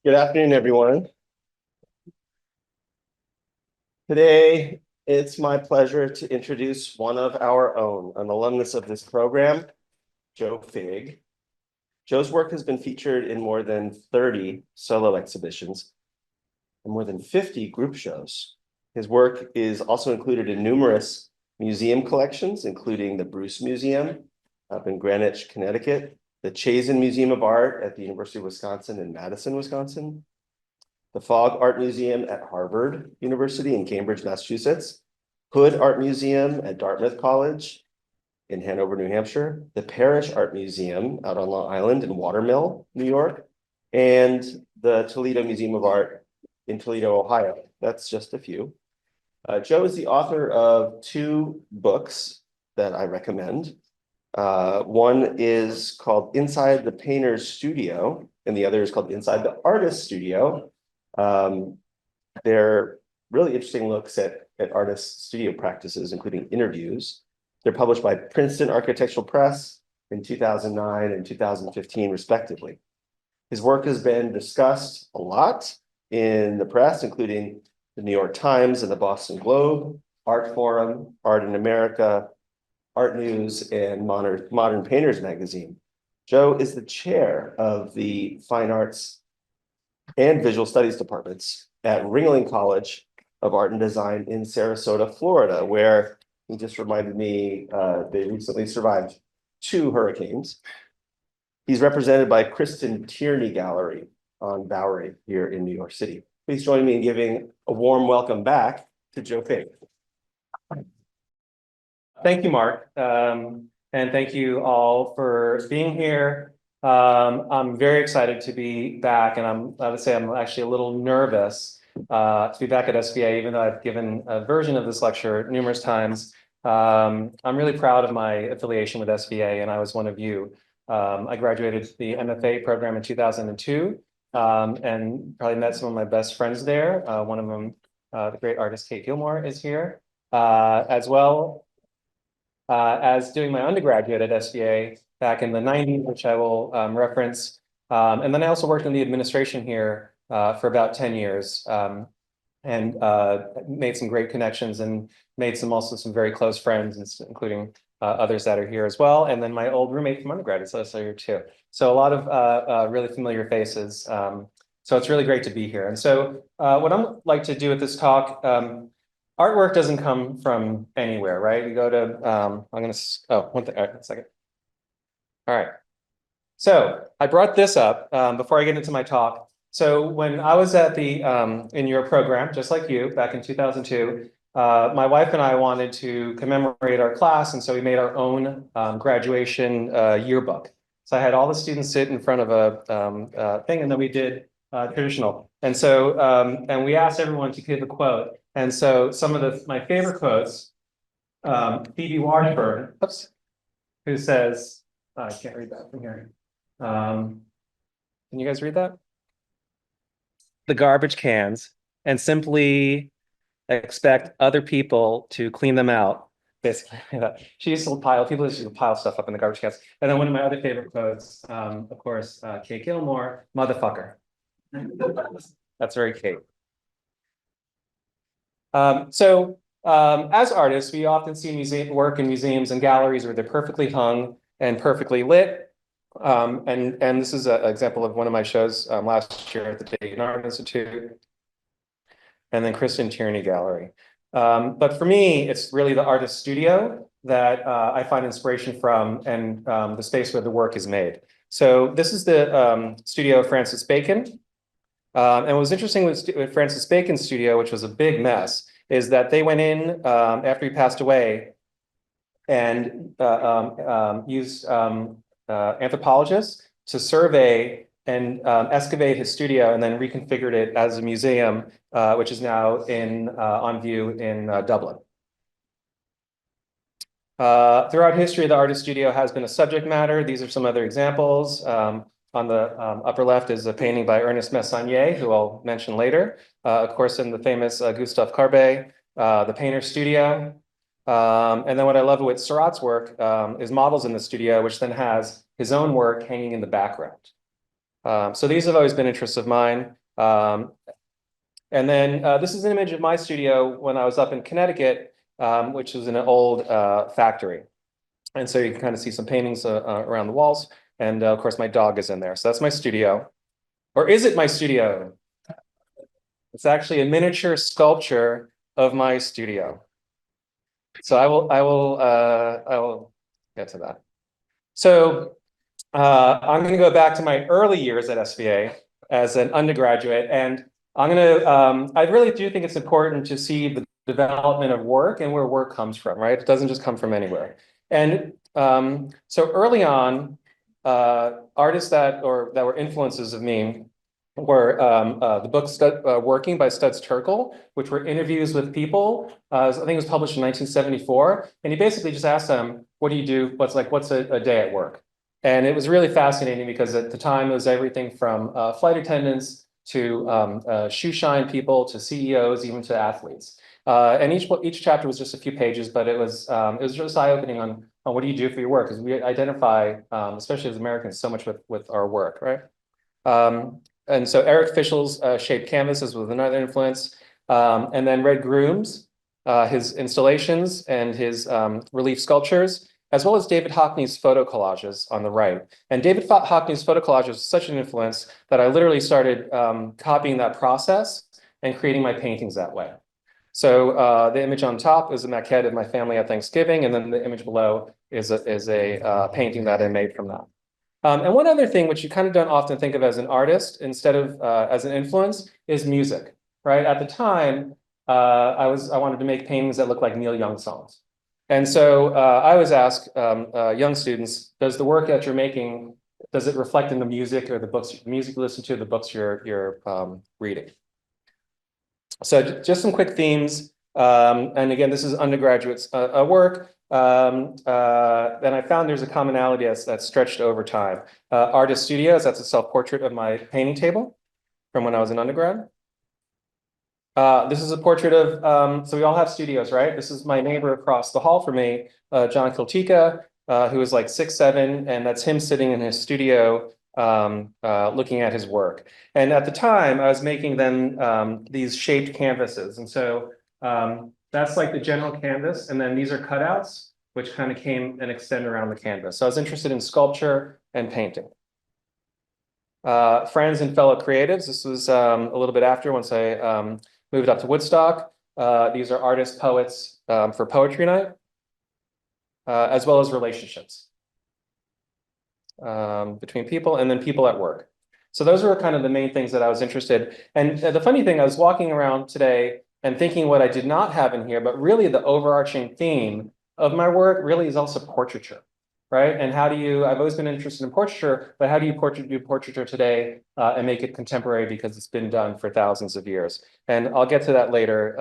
Good afternoon, everyone. Today, it's my pleasure to introduce one of our own, an alumnus of this program, Joe Fig. Joe's work has been featured in more than 30 solo exhibitions and more than 50 group shows. His work is also included in numerous museum collections, including the Bruce Museum up in Greenwich, Connecticut, the Chazen Museum of Art at the University of Wisconsin in Madison, Wisconsin, the Fogg Art Museum at Harvard University in Cambridge, Massachusetts, Hood Art Museum at Dartmouth College in Hanover, New Hampshire, the Parrish Art Museum out on Long Island in Watermill, New York, and the Toledo Museum of Art in Toledo, Ohio. That's just a few. Joe is the author of two books that I recommend. One is called Inside the Painter's Studio, and the other is called Inside the Artist's Studio. They're really interesting looks at artists' studio practices, including interviews. They're published by Princeton Architectural Press in 2009 and 2015, respectively. His work has been discussed a lot in the press, including the New York Times and the Boston Globe, Art Forum, Art in America, Art News, and Modern Painters Magazine. Joe is the chair of the Fine Arts and Visual Studies departments at Ringling College of Art and Design in Sarasota, Florida, where he just reminded me they recently survived two hurricanes. He's represented by Kristen Tierney Gallery on Bowery here in New York City. Please join me in giving a warm welcome back to Joe Fig. Thank you, Mark. And thank you all for being here. I'm very excited to be back, and I would say I'm actually a little nervous to be back at SVA, even though I've given a version of this lecture numerous times. I'm really proud of my affiliation with SVA, and I was one of you. I graduated the MFA program in 2002, and probably met some of my best friends there. One of them, the great artist Kate Gilmore, is here, as well as doing my undergraduate at SVA back in the 90s, which I will reference. And then I also worked in the administration here for about 10 years, and made some great connections and made also some very close friends, including others that are here as well. And then my old roommate from undergrad is also here too. So a lot of really familiar faces. So it's really great to be here. And so what I'd like to do with this talk, artwork doesn't come from anywhere, right? We go to, one second. All right. So I brought this up before I get into my talk. So when I was at the in your program, just like you, back in 2002, my wife and I wanted to commemorate our class, and so we made our own graduation yearbook. So I had all the students sit in front of a thing, and then we did traditional. And so and we asked everyone to give a quote. And so some of my favorite quotes, Phoebe Washburn, who says, I can't read that from here. Can you guys read that? The garbage cans, and simply expect other people to clean them out. Basically, she used to people used to pile stuff up in the garbage cans. And then one of my other favorite quotes, of course, Kate Gilmore, motherfucker. That's very Kate. As artists, we often see work in museums and galleries where they're perfectly hung and perfectly lit. And this is an example of one of my shows last year at the Dayton Art Institute, and then Kristen Tierney Gallery. But for me, it's really the artist studio that I find inspiration from, and the space where the work is made. So this is the studio of Francis Bacon. And what was interesting with Francis Bacon's studio, which was a big mess, is that they went in after he passed away and used anthropologists to survey and excavate his studio, and then reconfigured it as a museum, which is now on view in Dublin. Throughout history, the artist studio has been a subject matter. These are some other examples. On the upper left is a painting by Ernest Messonnier, who I'll mention later. Of course, in the famous Gustave Courbet, the Painter's Studio. And then what I love with Seurat's work is models in the studio, which then has his own work hanging in the background. So these have always been interests of mine. And then this is an image of my studio when I was up in Connecticut, which was in an old factory. And so you can kind of see some paintings around the walls. And of course, my dog is in there. So that's my studio. Or is it my studio? It's actually a miniature sculpture of my studio. So I will get to that. So I'm going to go back to my early years at SVA as an undergraduate, and I really do think it's important to see the development of work and where work comes from, right? It doesn't just come from anywhere. And so early on, artists that were influences of me were the book Working by Studs Terkel, which were interviews with people. I think it was published in 1974. And he basically just asked them, what do you do? What's a day at work? And it was really fascinating because at the time it was everything from flight attendants to shoe shine people to CEOs, even to athletes. And each chapter was just a few pages, but it was just eye-opening on what do you do for your work? Because we identify, especially as Americans, so much with our work, right? And so Eric Fischl's Shaped Canvases was another influence. And then Red Groom's, his installations and his relief sculptures, as well as David Hockney's photo collages on the right. And David Hockney's photo collages was such an influence that I literally started copying that process and creating my paintings that way. So the image on top is a maquette of my family at Thanksgiving, and then the image below is a painting that I made from that. And one other thing, which you kind of don't often think of as an artist instead of as an influence, is music, right? At the time, I wanted to make paintings that look like Neil Young songs. And so I always ask young students, does the work that you're making, does it reflect in the music or the books, the music you listen to, the books you're reading? So just some quick themes. And again, this is undergraduate's work. Then I found there's a commonality that's stretched over time. Artist Studios, that's a self-portrait of my painting table from when I was an undergrad. This is a portrait of, so we all have studios, right? This is my neighbor across the hall from me, John Kiltika, who is like 6'7", and that's him sitting in his studio looking at his work. And at the time, I was making them these shaped canvases. And so that's like the general canvas. And then these are cutouts, which kind of came and extend around the canvas. So I was interested in sculpture and painting. Friends and fellow creatives. This was a little bit after, once I moved up to Woodstock. These are artists, poets for Poetry Night, as well as relationships between people and then people at work. So those were kind of the main things that I was interested. And the funny thing, I was walking around today and thinking what I did not have in here, but really the overarching theme of my work really is also portraiture, right? And how do you, I've always been interested in portraiture, but how do you do portraiture today and make it contemporary because it's been done for thousands of years? And I'll get to that later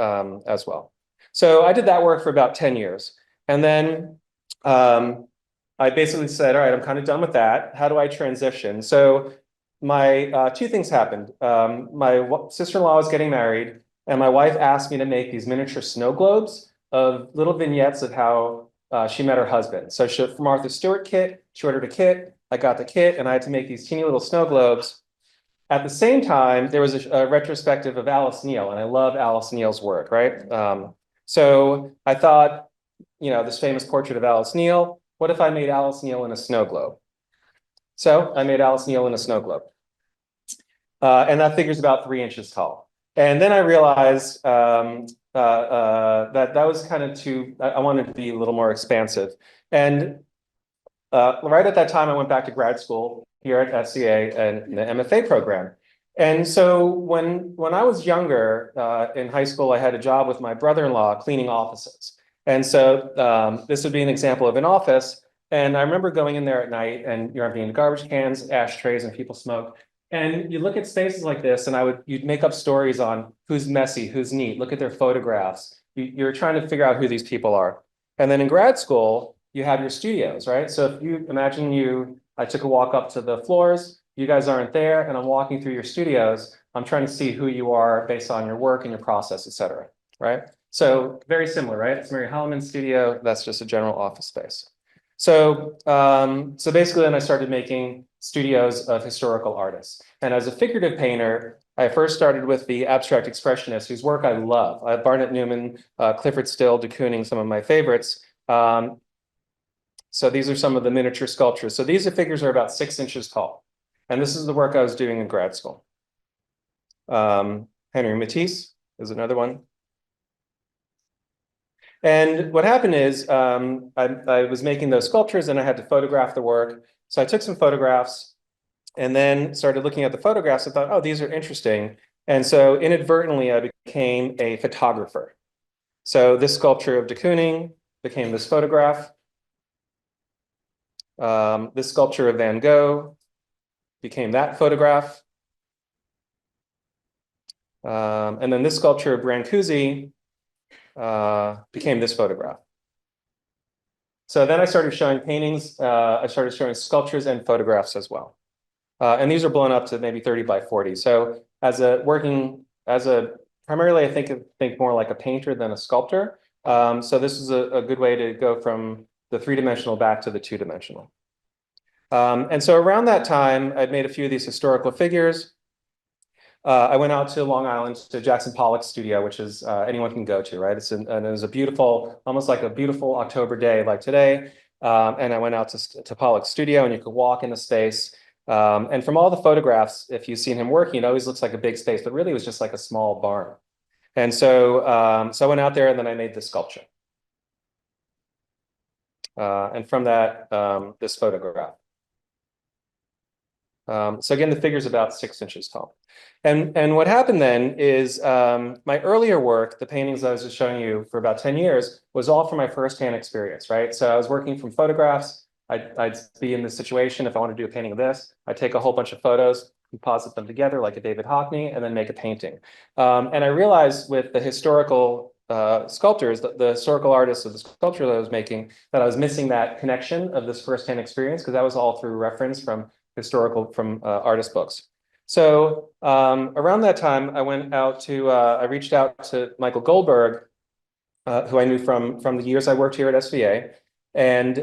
as well. So I did that work for about 10 years. And then I basically said, all right, I'm kind of done with that. How do I transition? So my two things happened. My sister-in-law was getting married, and my wife asked me to make these miniature snow globes of little vignettes of how she met her husband. So from Martha Stewart kit, she ordered a kit. I got the kit, and I had to make these teeny little snow globes. At the same time, there was a retrospective of Alice Neel, and I love Alice Neel's work, right? So I thought, this famous portrait of Alice Neel, what if I made Alice Neel in a snow globe? So I made Alice Neel in a snow globe. And that figure's about 3 inches tall. And then I realized that was kind of I wanted to be a little more expansive. And right at that time, I went back to grad school here at SCA and the MFA program. And so when I was younger, in high school, I had a job with my brother-in-law cleaning offices. And so this would be an example of an office. And I remember going in there at night and you're emptying garbage cans, ashtrays, and people smoke. And you look at spaces like this, and you'd make up stories on who's messy, who's neat, look at their photographs. You're trying to figure out who these people are. And then in grad school, you have your studios, right? So if you imagine I took a walk up to the floors, you guys aren't there, and I'm walking through your studios. I'm trying to see who you are based on your work and your process, et cetera, right? So very similar, right? It's Mary Holloman's studio. That's just a general office space. So basically then I started making studios of historical artists. And as a figurative painter, I first started with the abstract expressionists whose work I love. Barnett Newman, Clifford Still, de Kooning, some of my favorites. So these are some of the miniature sculptures. So these figures are about 6 inches tall. And this is the work I was doing in grad school. Henry Matisse is another one. And what happened is I was making those sculptures and I had to photograph the work. So I took some photographs and then started looking at the photographs and thought, oh, these are interesting. And so inadvertently, I became a photographer. So this sculpture of de Kooning became this photograph. This sculpture of Van Gogh became that photograph. And then this sculpture of Brancusi became this photograph. So then I started showing paintings, I started showing sculptures and photographs as well. And these are blown up to maybe 30 by 40. So primarily I think more like a painter than a sculptor. So this is a good way to go from the 3-dimensional back to the 2-dimensional. And so around that time, I'd made a few of these historical figures. I went out to Long Island to Jackson Pollock's studio, which is anyone can go to, right? And it was a beautiful, almost like a beautiful October day like today. And I went out to Pollock's studio and you could walk in the space. And from all the photographs, if you've seen him working, it always looks like a big space, but really it was just like a small barn. And so I went out there and then I made this sculpture. And from that, this photograph. So again, the figure's about 6 inches tall. And what happened then is my earlier work, the paintings I was just showing you for about 10 years, was all from my firsthand experience, right? So I was working from photographs. I'd be in this situation. If I want to do a painting of this, I'd take a whole bunch of photos, composite them together like a David Hockney, and then make a painting. And I realized with the historical sculptors, the historical artists of the sculpture that I was making, that I was missing that connection of this firsthand experience, because that was all through reference from artist books. So around that time, I reached out to Michael Goldberg, who I knew from the years I worked here at SVA, and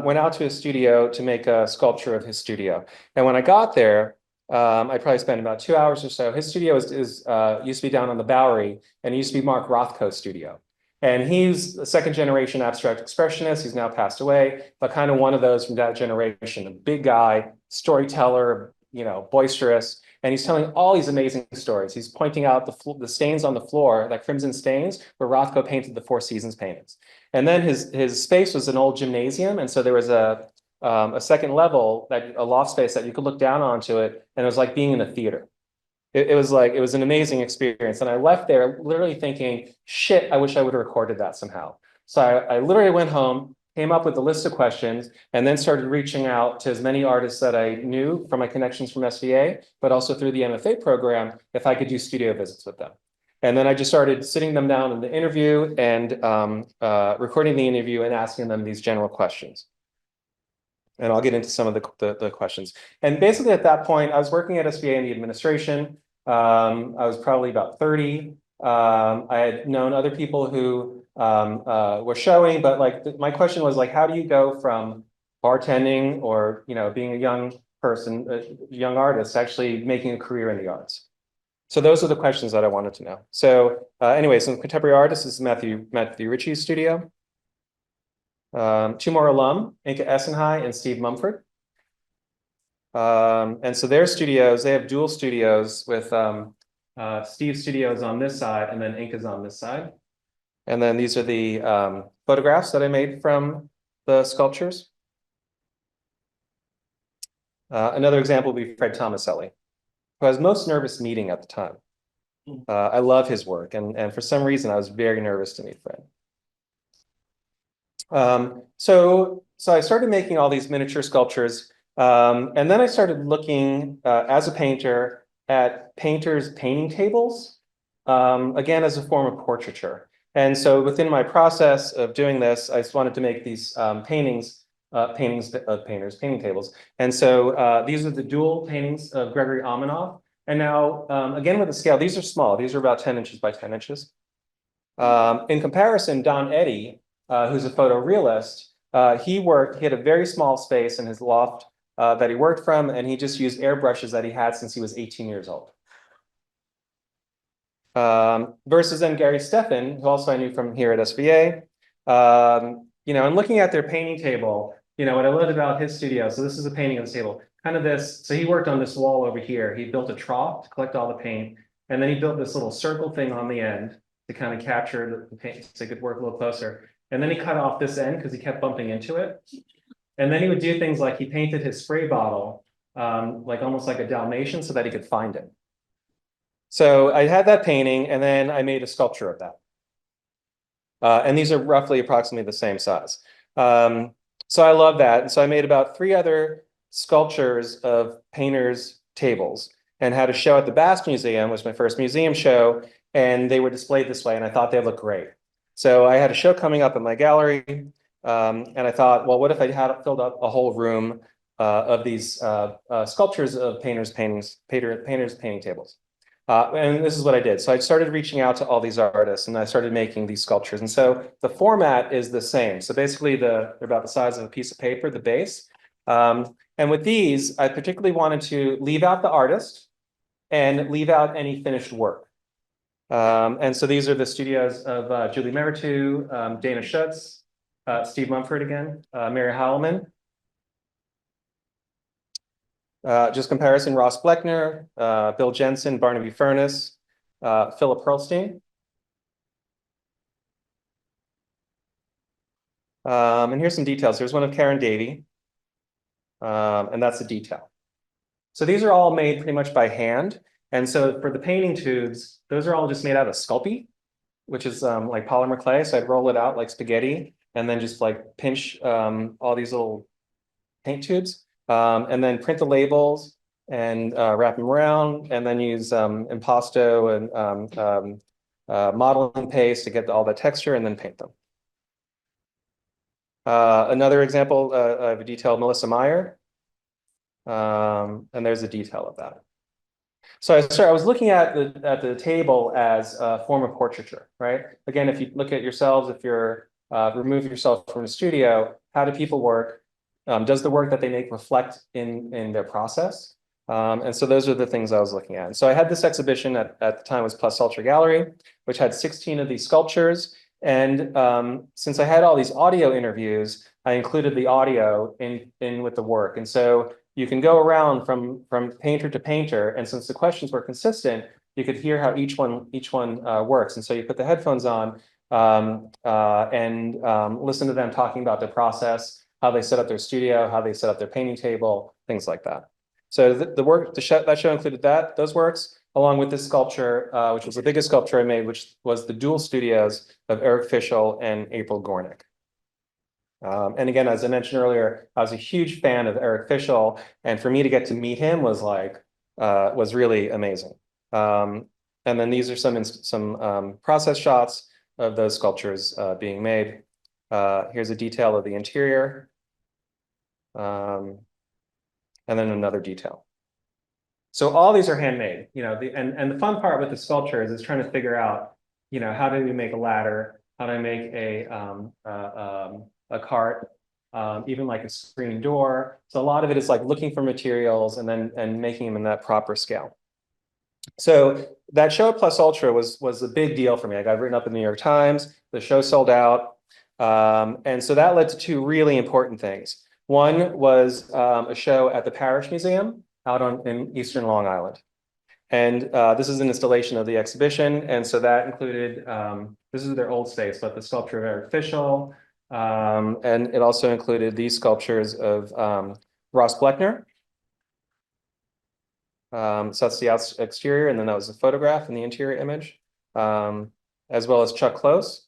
went out to his studio to make a sculpture of his studio. And when I got there, I probably spent about 2 hours or so. His studio used to be down on the Bowery, and it used to be Mark Rothko's studio. And he's a 2nd-generation abstract expressionist. He's now passed away, but kind of one of those from that generation, a big guy, storyteller, boisterous. And he's telling all these amazing stories. He's pointing out the stains on the floor, like crimson stains, where Rothko painted the Four Seasons paintings. And then his space was an old gymnasium. And so there was a second level, a loft space that you could look down onto it. And it was like being in a theater. It was an amazing experience. And I left there literally thinking, shit, I wish I would have recorded that somehow. So I literally went home, came up with a list of questions, and then started reaching out to as many artists that I knew from my connections from SVA, but also through the MFA program, if I could do studio visits with them. And then I just started sitting them down in the interview and recording the interview and asking them these general questions. And I'll get into some of the questions. And basically at that point, I was working at SVA in the administration. I was probably about 30. I had known other people who were showing, but my question was how do you go from bartending or being a young person, a young artist, actually making a career in the arts? So those are the questions that I wanted to know. So anyway, some contemporary artists. This is Matthew Ritchie's studio. 2 more alum, Inka Essenhigh and Steve Mumford. And so their studios, they have dual studios with Steve's studios on this side and then Inka's on this side. And then these are the photographs that I made from the sculptures. Another example would be Fred Tomaselli, who I was most nervous meeting at the time. I love his work, and for some reason I was very nervous to meet Fred. So I started making all these miniature sculptures, and then I started looking as a painter at painters' painting tables, again as a form of portraiture. And so within my process of doing this, I just wanted to make these paintings of painters' painting tables. And so these are the dual paintings of Gregory Amanoff. And now, again with the scale, these are small. These are about 10 inches by 10 inches. In comparison, Don Eddy, who's a photorealist, he had a very small space in his loft that he worked from, and he just used airbrushes that he had since he was 18 years old. Versus then Gary Steffen, who also I knew from here at SVA. And looking at their painting table, what I loved about his studio, so this is a painting of the table, kind of this, so he worked on this wall over here. He built a trough to collect all the paint, and then he built this little circle thing on the end to kind of capture the paint so he could work a little closer. And then he cut off this end because he kept bumping into it. And then he would do things like he painted his spray bottle, like almost like a Dalmatian so that he could find it. So I had that painting, and then I made a sculpture of that. And these are roughly approximately the same size. So I love that. And so I made about 3 other sculptures of painters' tables and had a show at the Basque Museum, was my first museum show, and they were displayed this way, and I thought they looked great. So I had a show coming up in my gallery, and I thought, well, what if I had filled up a whole room of these sculptures of painters' painting tables. And this is what I did. So I started reaching out to all these artists, and I started making these sculptures. And so the format is the same. So basically, they're about the size of a piece of paper, the base. And with these, I particularly wanted to leave out the artist and leave out any finished work. And so these are the studios of Julie Meritou, Dana Schutz, Steve Mumford again, Mary Heilman. Just comparison, Ross Bleckner, Bill Jensen, Barnaby Furness, Philip Pearlstein. And here's some details. Here's one of Karen Davey, and that's the detail. So these are all made pretty much by hand. And so for the painting tubes, those are all just made out of Sculpey, which is like polymer clay. So I'd roll it out like spaghetti and then just like pinch all these little paint tubes. And then print the labels and wrap them around, and then use impasto and modeling paste to get all the texture, and then paint them. Another example of a detail of Melissa Meyer, and there's a detail of that. So I was looking at the table as a form of portraiture, right? Again, if you look at yourselves, if you're remove yourself from the studio, how do people work? Does the work that they make reflect in their process? And so those are the things I was looking at. And so I had this exhibition at the time was Plus Ultra Gallery, which had 16 of these sculptures. And since I had all these audio interviews, I included the audio in with the work. And so you can go around from painter to painter. And since the questions were consistent, you could hear how each one works. And so you put the headphones on and listen to them talking about the process, how they set up their studio, how they set up their painting table, things like that. So that show included those works, along with this sculpture, which was the biggest sculpture I made, which was the dual studios of Eric Fischl and April Gornick. And again, as I mentioned earlier, I was a huge fan of Eric Fischl, and for me to get to meet him was really amazing. And then these are some process shots of those sculptures being made. Here's a detail of the interior. And then another detail. So all these are handmade, and the fun part with the sculptures is trying to figure out, how do we make a ladder? How do I make a cart, even like a screen door? So a lot of it is like looking for materials and making them in that proper scale. So that show at Plus Ultra was a big deal for me. I got written up in the New York Times. The show sold out. And so that led to 2 really important things. One was a show at the Parrish Museum out in Eastern Long Island. And this is an installation of the exhibition. And so that included, this is their old space, but the sculpture of Eric Fischl. And it also included these sculptures of Ross Bleckner. So that's the exterior, and then that was a photograph in the interior image, as well as Chuck Close.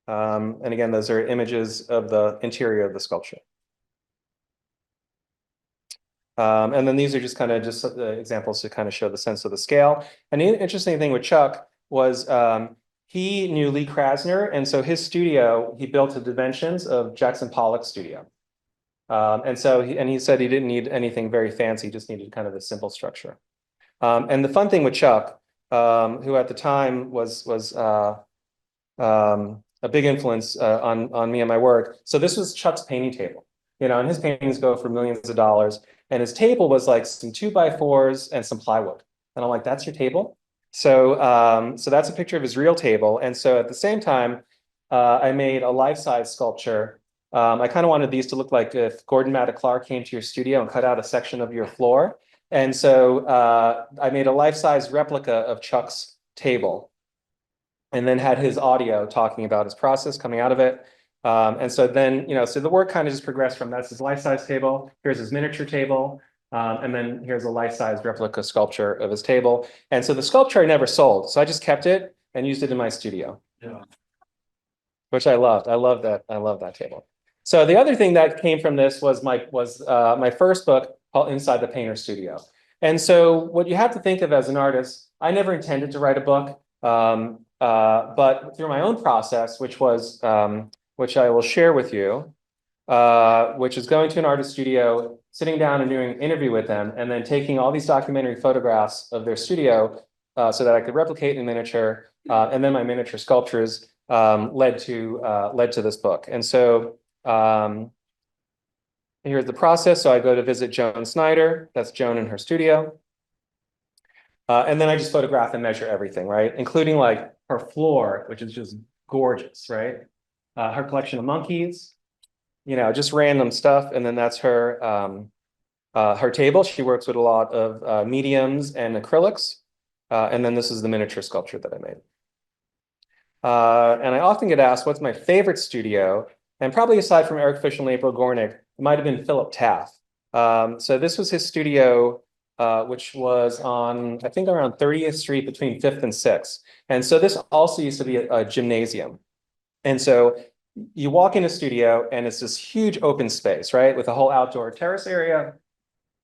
And again, those are images of the interior of the sculpture. And then these are just examples to kind of show the sense of the scale. And the interesting thing with Chuck was he knew Lee Krasner, and so his studio, he built the dimensions of Jackson Pollock's studio. And so he said he didn't need anything very fancy, just needed kind of a simple structure. And the fun thing with Chuck, who at the time was a big influence on me and my work. So this was Chuck's painting table, and his paintings go for millions of dollars. And his table was like some 2x4s and some plywood. And I'm like, that's your table? So that's a picture of his real table. And so at the same time, I made a life-size sculpture. I kind of wanted these to look like if Gordon Matta Clark came to your studio and cut out a section of your floor. And so I made a life-size replica of Chuck's table and then had his audio talking about his process coming out of it. And so then, so the work kind of just progressed from that's his life-size table, here's his miniature table, and then here's a life-size replica sculpture of his table. And so the sculpture I never sold, so I just kept it and used it in my studio. Yeah. Which I loved. I love that table. So the other thing that came from this was my first book called Inside the Painter Studio. And so what you have to think of as an artist, I never intended to write a book, but through my own process, which I will share with you, which is going to an artist studio, sitting down and doing an interview with them, and then taking all these documentary photographs of their studio so that I could replicate in miniature, and then my miniature sculptures led to this book. And so here's the process. So I go to visit Joan Snyder. That's Joan in her studio. And then I just photograph and measure everything, right? Including like her floor, which is just gorgeous, right? Her collection of monkeys, just random stuff. And then that's her table. She works with a lot of mediums and acrylics. And then this is the miniature sculpture that I made. And I often get asked, what's my favorite studio? And probably aside from Eric Fischl and April Gornick, it might have been Philip Taft. So this was his studio, which was on, I think, around 30th Street between 5th and 6th. And so this also used to be a gymnasium. And so you walk in a studio and it's this huge open space, right? With a whole outdoor terrace area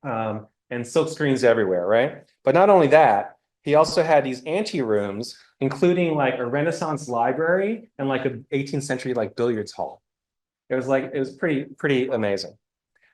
and silk screens everywhere, right? But not only that, he also had these ante rooms, including like a Renaissance library and like an 18th century like billiards hall. It was pretty amazing.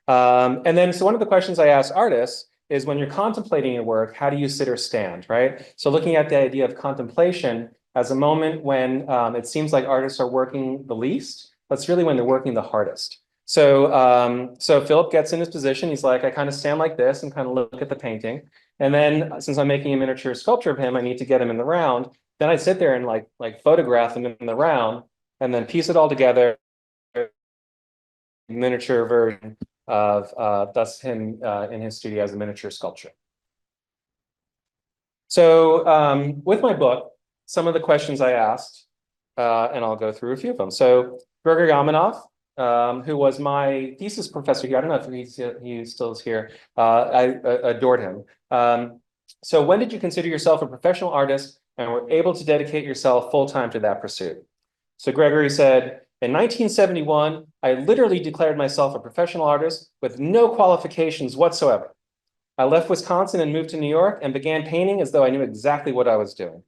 And then, so one of the questions I ask artists is when you're contemplating your work, how do you sit or stand, right? So looking at the idea of contemplation as a moment when it seems like artists are working the least, that's really when they're working the hardest. So Philip gets in his position. He's like, I kind of stand like this and kind of look at the painting. And then since I'm making a miniature sculpture of him, I need to get him in the round. Then I sit there and like photograph him in the round and then piece it all together. Miniature version of that's him in his studio as a miniature sculpture. So with my book, some of the questions I asked, and I'll go through a few of them. So Gregor Yamanov, who was my thesis professor here, I don't know if he still is here. I adored him. So when did you consider yourself a professional artist and were able to dedicate yourself full-time to that pursuit? So Gregory said, in 1971, I literally declared myself a professional artist with no qualifications whatsoever. I left Wisconsin and moved to New York and began painting as though I knew exactly what I was doing.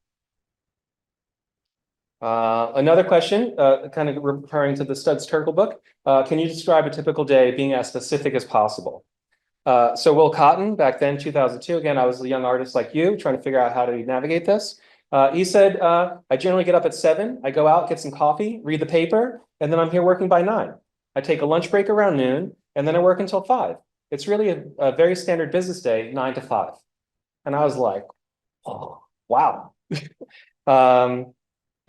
Another question, kind of referring to the Studs Terkel book, can you describe a typical day being as specific as possible? So Will Cotton, back then, 2002, again, I was a young artist like you, trying to figure out how to navigate this. He said, I generally get up at 7, I go out, get some coffee, read the paper, and then I'm here working by 9. I take a lunch break around noon, and then I work until 5. It's really a very standard business day, 9 to 5. And I was like, oh, wow.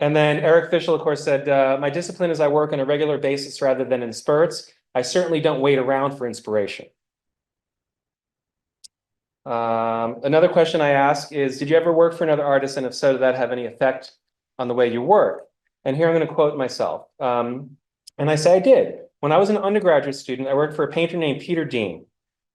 And then Eric Fischl, of course, said, my discipline is I work on a regular basis rather than in spurts. I certainly don't wait around for inspiration. Another question I ask is, did you ever work for another artist? And if so, did that have any effect on the way you work? And here I'm going to quote myself. And I say I did. When I was an undergraduate student, I worked for a painter named Peter Dean.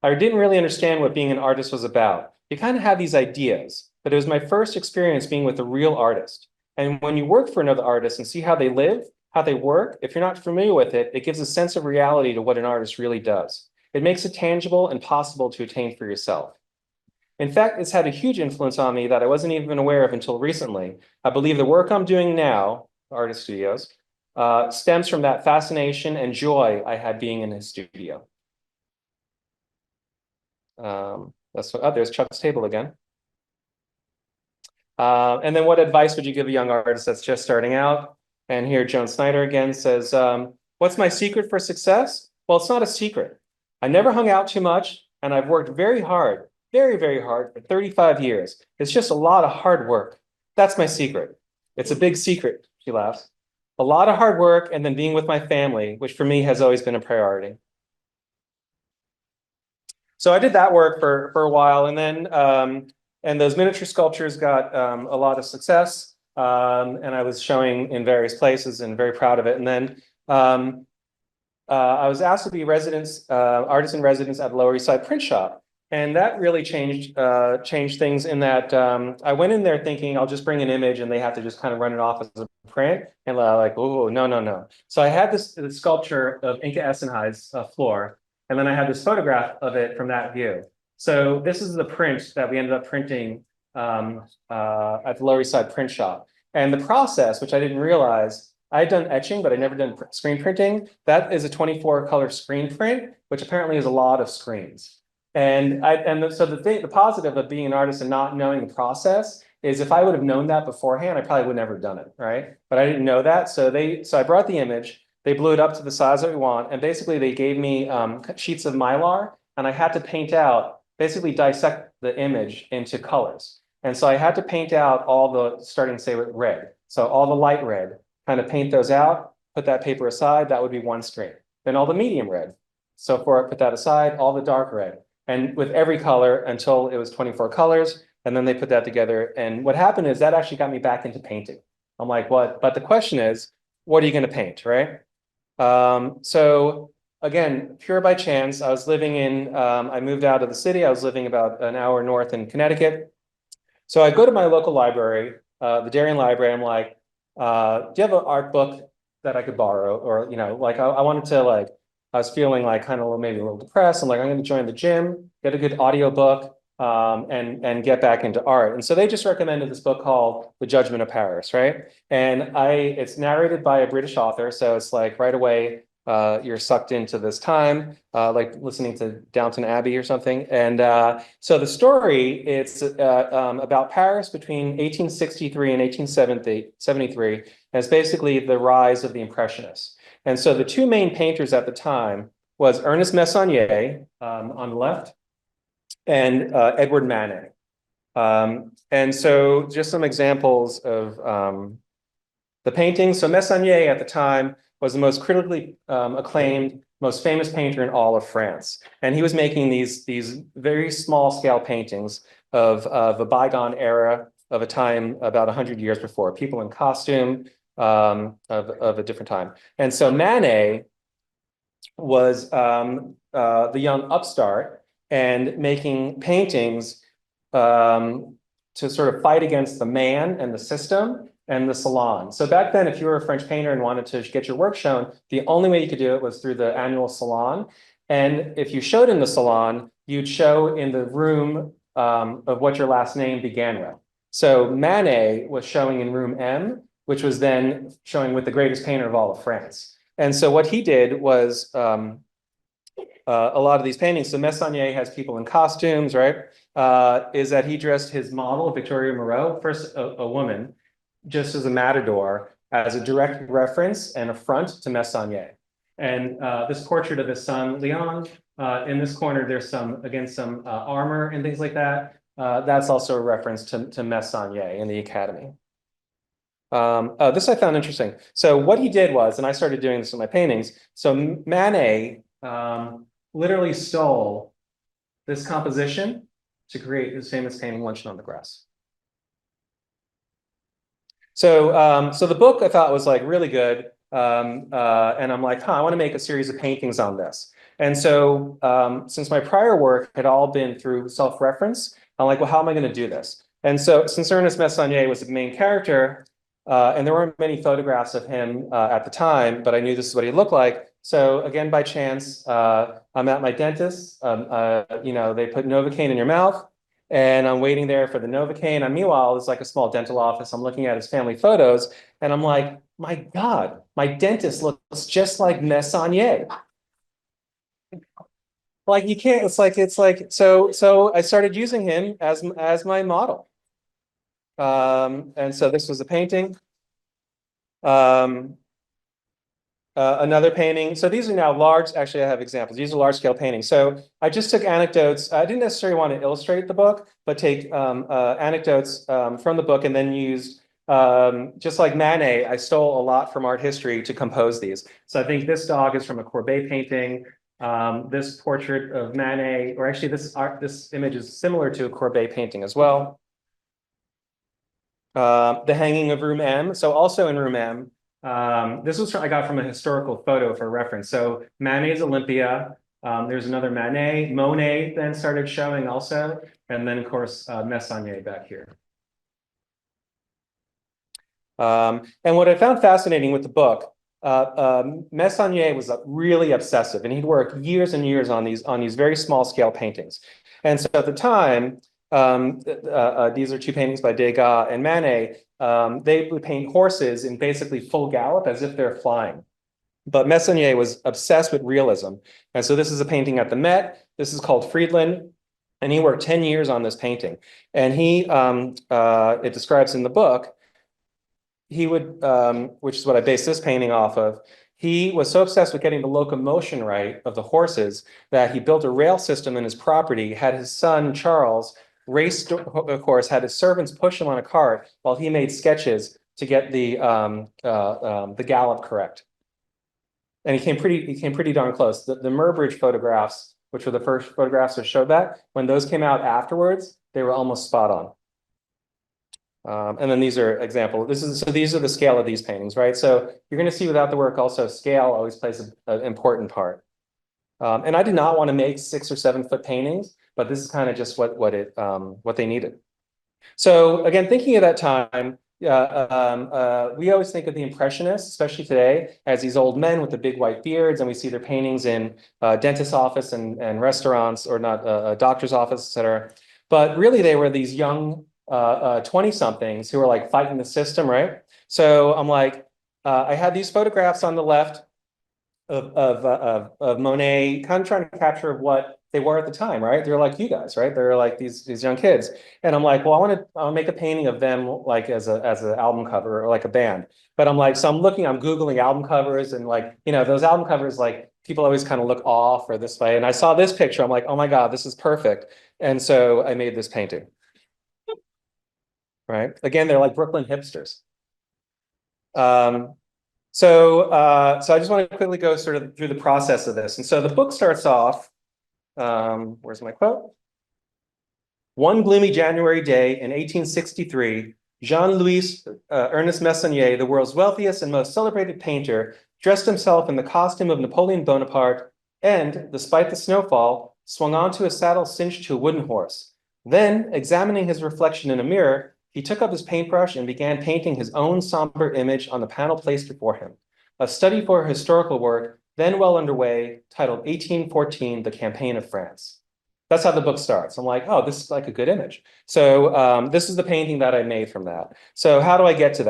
I didn't really understand what being an artist was about. You kind of have these ideas, but it was my first experience being with a real artist. And when you work for another artist and see how they live, how they work, if you're not familiar with it, it gives a sense of reality to what an artist really does. It makes it tangible and possible to attain for yourself. In fact, it's had a huge influence on me that I wasn't even aware of until recently. I believe the work I'm doing now, Artist Studios, stems from that fascination and joy I had being in his studio. There's Chuck's table again. And then what advice would you give a young artist that's just starting out? And here Joan Snyder again says, what's my secret for success? Well, it's not a secret. I never hung out too much, and I've worked very hard, very, very hard for 35 years. It's just a lot of hard work. That's my secret. It's a big secret, she laughs. A lot of hard work and then being with my family, which for me has always been a priority. So I did that work for a while, and then and those miniature sculptures got a lot of success, and I was showing in various places and very proud of it. And then I was asked to be artist in residence at the Lower East Side Print Shop, and that really changed things in that I went in there thinking I'll just bring an image and they have to just kind of run it off as a print, and like, oh no, no, no. So I had this sculpture of Inca Essenhei's floor. And then I had this photograph of it from that view. So this is the print that we ended up printing at the Lower East Side Print Shop. And the process, which I didn't realize, I had done etching, but I never done screen printing. That is a 24 color screen print, which apparently is a lot of screens. So the positive of being an artist and not knowing the process is if I would have known that beforehand, I probably would never have done it, right? But I didn't know that. So I brought the image. They blew it up to the size that we want. And basically they gave me sheets of Mylar, and I had to paint out, basically dissect the image into colors. And so I had to paint out all the, starting say with red. So all the light red, kind of paint those out, put that paper aside, that would be one screen. Then all the medium red. So put that aside, all the dark red. And with every color until it was 24 colors. And then they put that together. And what happened is that actually got me back into painting. I'm like, what? But the question is, what are you going to paint, right? So again, pure by chance, I was living in, I moved out of the city. I was living about an hour north in Connecticut. So I go to my local library, the Darien Library. I'm like, do you have an art book that I could borrow? Or, like I wanted to I was feeling like kind of maybe a little depressed. I'm like, I'm going to join the gym, get a good audio book, and get back into art. And so they just recommended this book called The Judgment of Paris, right? And it's narrated by a British author, so it's like right away you're sucked into this time, like listening to Downton Abbey or something. And so the story, it's about Paris between 1863 and 1873, and it's basically the rise of the Impressionists. And so the two main painters at the time was Ernest Messonnier on the left, and Edward Manet. And so just some examples of the paintings. So Messonnier at the time was the most critically acclaimed, most famous painter in all of France. And he was making these very small scale paintings of a bygone era, of a time about 100 years before, people in costume of a different time. And so Manet was the young upstart and making paintings to sort of fight against the man and the system and the salon. So back then, if you were a French painter and wanted to get your work shown, the only way you could do it was through the annual salon. And if you showed in the salon, you'd show in the room of what your last name began with. So Manet was showing in room M, which was then showing with the greatest painter of all of France. And so what he did was a lot of these paintings. So Messonnier has people in costumes, right? Is that he dressed his model, Victoria Moreau, first a woman, just as a matador, as a direct reference and affront to Messonnier. And this portrait of his son, Leon, in this corner, there's some armor and things like that. That's also a reference to Messonnier in the Academy. This I found interesting. So what he did was, and I started doing this in my paintings, so Manet literally stole this composition to create his famous painting, Luncheon on the Grass. So, so the book I thought was like really good. And I'm like, I want to make a series of paintings on this. And so since my prior work had all been through self-reference, I'm like, well, how am I going to do this? And so since Ernest Messonnier was the main character, and there weren't many photographs of him at the time, but I knew this is what he looked like. So again, by chance, I'm at my dentist. They put Novocaine in your mouth, and I'm waiting there for the Novocaine. And meanwhile, it's like a small dental office. I'm looking at his family photos, and I'm like, my God, my dentist looks just like Messonnier. Like you can't. It's like so. I started using him as my model. And so this was a painting. Another painting. So these are now large. Actually, I have examples. These are large scale paintings. So I just took anecdotes. I didn't necessarily want to illustrate the book, but take anecdotes from the book and then used, just like Manet, I stole a lot from art history to compose these. So I think this dog is from a Courbet painting. This portrait of Manet, or actually this image is similar to a Courbet painting as well. The Hanging of Room M. So also in Room M, this was I got from a historical photo for reference. So Manet's Olympia. There's another Manet. Monet then started showing also, and then of course Messonnier back here. And what I found fascinating with the book, Messonnier was really obsessive, and he'd work years and years on these very small scale paintings. And so at the time, these are two paintings by Degas and Manet. They would paint horses in basically full gallop as if they're flying. But Messonnier was obsessed with realism. And so this is a painting at the Met. This is called Friedland. And he worked 10 years on this painting. And it describes in the book, he would, which is what I based this painting off of, he was so obsessed with getting the locomotion right of the horses that he built a rail system in his property, had his son, Charles, race the horse, had his servants push him on a cart while he made sketches to get the gallop correct. And he came pretty darn close. The Murbridge photographs, which were the first photographs that showed that, when those came out afterwards, they were almost spot on. And then these are examples. These are the scale of these paintings, right? So you're going to see without the work also scale always plays an important part. And I did not want to make 6 or 7 foot paintings, but this is kind of just what they needed. So again, thinking of that time, we always think of the Impressionists, especially today, as these old men with the big white beards, and we see their paintings in dentist's office and restaurants, or not a doctor's office, et cetera. But really, they were these young 20-somethings who were like fighting the system, right? So I'm like, I had these photographs on the left of Monet, kind of trying to capture what they were at the time, right? They're like you guys, right? They're like these young kids, and I'm like, well, I want to make a painting of them like as an album cover or like a band. But I'm like, so I'm Googling album covers, and like, you know, those album covers, like people always kind of look off or this way. And I saw this picture, I'm like, oh my God, this is perfect. And so I made this painting. Right? Again, they're like Brooklyn hipsters. So I just want to quickly go sort of through the process of this. And so the book starts off, where's my quote? One gloomy January day in 1863, Jean-Louis Ernest Messonnier, the world's wealthiest and most celebrated painter, dressed himself in the costume of Napoleon Bonaparte and, despite the snowfall, swung onto a saddle cinched to a wooden horse. Then, examining his reflection in a mirror, he took up his paintbrush and began painting his own somber image on the panel placed before him. A study for historical work, then well underway, titled 1814, The Campaign of France. That's how the book starts. I'm like, oh, this is like a good image. So this is the painting that I made from that. So how do I get to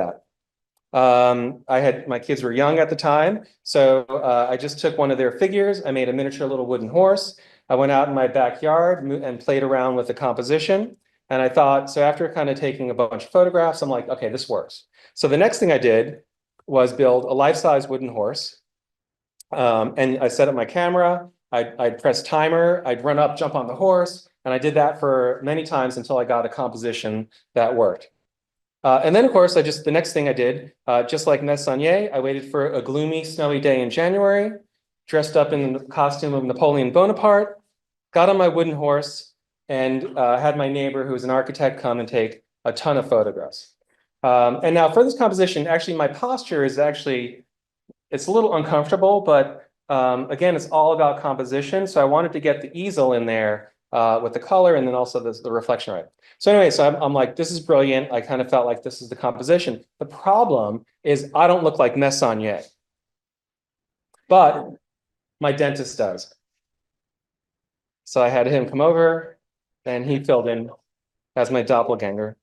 that? My kids were young at the time. So I just took one of their figures. I made a miniature little wooden horse. I went out in my backyard and played around with the composition. And I thought, so after kind of taking a bunch of photographs, I'm like, okay, this works. So the next thing I did was build a life-size wooden horse. And I set up my camera. I'd press timer. I'd run up, jump on the horse. And I did that for many times until I got a composition that worked. And then, of course, the next thing I did, just like Messonnier, I waited for a gloomy, snowy day in January, dressed up in the costume of Napoleon Bonaparte, got on my wooden horse, and had my neighbor, who was an architect, come and take a ton of photographs. And now for this composition, actually, my posture is it's a little uncomfortable, but again, it's all about composition. So I wanted to get the easel in there with the color and then also the reflection right. So anyway, so I'm like, this is brilliant. I kind of felt like this is the composition. The problem is I don't look like Messonnier, but my dentist does. So I had him come over and he filled in as my doppelganger.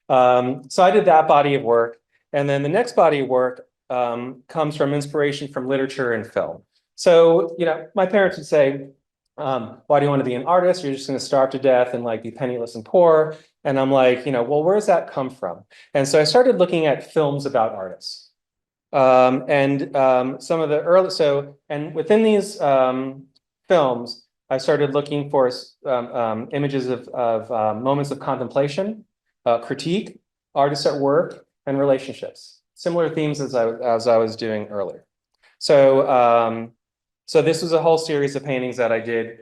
So I did that body of work. And then the next body of work comes from inspiration from literature and film. So, you know, my parents would say, why do you want to be an artist? You're just going to starve to death and like be penniless and poor. And I'm like, well, where does that come from? And so I started looking at films about artists. Some of the and within these films, I started looking for images of moments of contemplation, critique, artists at work, and relationships. Similar themes as I was doing earlier. So this was a whole series of paintings that I did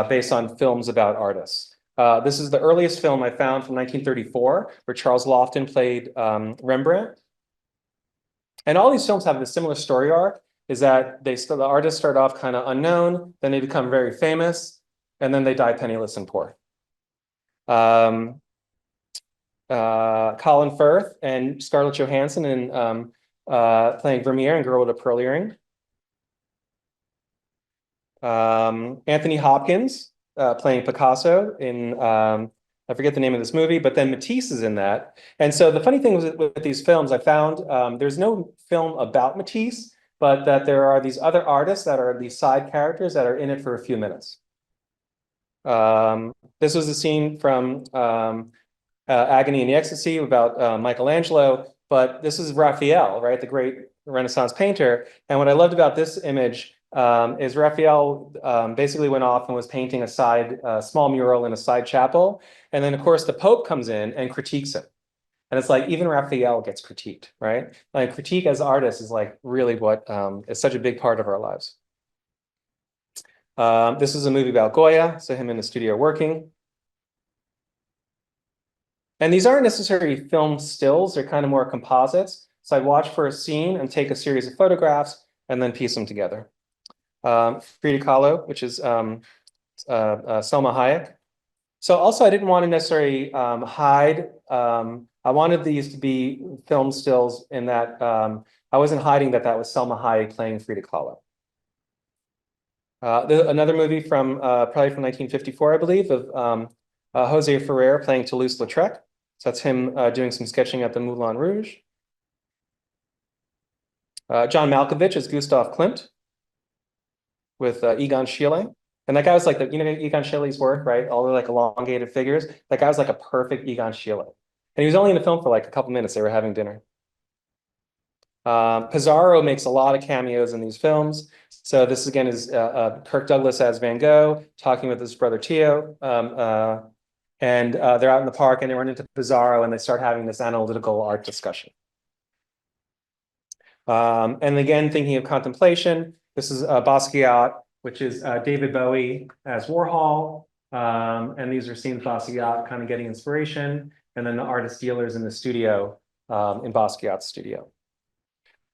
based on films about artists. This is the earliest film I found from 1934, where Charles Laughton played Rembrandt. And all these films have a similar story arc, is that the artists start off kind of unknown, then they become very famous, and then they die penniless and poor. Colin Firth and Scarlett Johansson in playing Vermeer and Girl with a Pearl Earring. Anthony Hopkins playing Picasso in I forget the name of this movie, but then Matisse is in that. And so the funny thing with these films, I found there's no film about Matisse, but that there are these other artists that are these side characters that are in it for a few minutes. This was a scene from Agony and the Ecstasy about Michelangelo, but this is Raphael, right? The great Renaissance painter. And what I loved about this image is Raphael basically went off and was painting a small mural in a side chapel. And then, of course, the Pope comes in and critiques him. And it's like, even Raphael gets critiqued, right? Like, critique as artists is like really what is such a big part of our lives. This is a movie about Goya, so him in the studio working. And these aren't necessarily film stills, they're kind of more composites. So I'd watch for a scene and take a series of photographs and then piece them together. Frida Kahlo, which is Selma Hayek. So also I didn't want to necessarily hide. I wanted these to be film stills in that I wasn't hiding that was Selma Hayek playing Frida Kahlo. Another movie from probably from 1954, I believe, of Jose Ferrer playing Toulouse-Lautrec. So that's him doing some sketching at the Moulin Rouge. John Malkovich as Gustav Klimt with Egon Schiele. And that guy was like, Egon Schiele's work, right? All the like elongated figures. That guy was like a perfect Egon Schiele. And he was only in the film for like a couple minutes. They were having dinner. Pizarro makes a lot of cameos in these films. So this again is Kirk Douglas as Van Gogh talking with his brother Theo. And they're out in the park and they run into Pizarro and they start having this analytical art discussion. And again, thinking of contemplation, this is Basquiat, which is David Bowie as Warhol. And these are scenes Basquiat kind of getting inspiration. And then the artist dealers in the studio, in Basquiat's studio.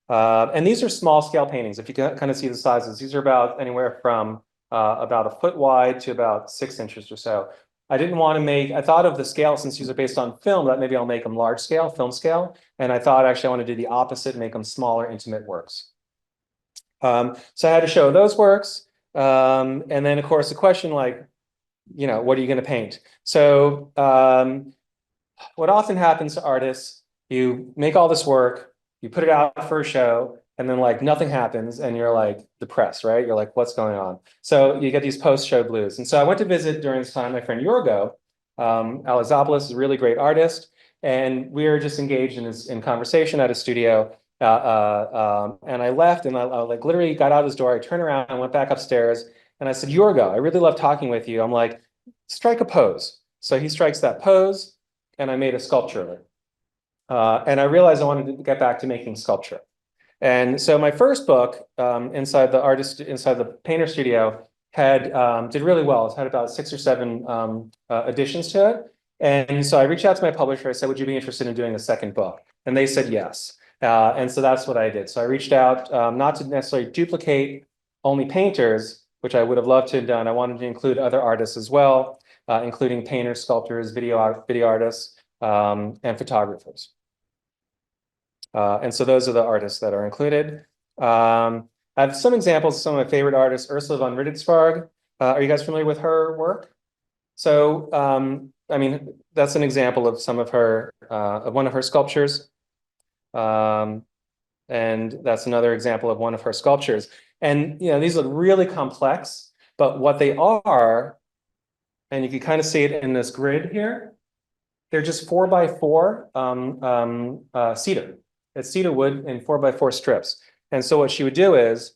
And these are small scale paintings. If you can kind of see the sizes, these are about anywhere from about a foot wide to about 6 inches or so. I didn't want to I thought of the scale, since these are based on film, that maybe I'll make them large scale, film scale. And I thought actually I want to do the opposite, make them smaller, intimate works. So I had to show those works. And then of course the question like, what are you going to paint? So what often happens to artists, you make all this work, you put it out for a show, and then like nothing happens and you're like depressed, right? You're like, what's going on? So you get these post-show blues. And so I went to visit during this time my friend Yorgo Alexopoulos is a really great artist. And we were just engaged in conversation at a studio. And I left and I like literally got out his door. I turned around and went back upstairs and I said, Yorgo, I really love talking with you. I'm like, strike a pose. So he strikes that pose and I made a sculpture of it. And I realized I wanted to get back to making sculpture. And so my first book, inside the painter studio, did really well. It's had about 6 or 7 additions to it. And so I reached out to my publisher. I said, would you be interested in doing a second book? And they said yes. And so that's what I did. So I reached out, not to necessarily duplicate only painters, which I would have loved to have done. I wanted to include other artists as well, including painters, sculptors, video artists, and photographers. And so those are the artists that are included. I have some examples of some of my favorite artists. Ursula von Riddensfarg. Are you guys familiar with her work? So, I mean, that's an example of some of her, of one of her sculptures. And that's another example of one of her sculptures. And, these look really complex, but what they are, and you can kind of see it in this grid here, They're just 4x4 cedar. It's cedar wood in 4x4 strips. And so what she would do is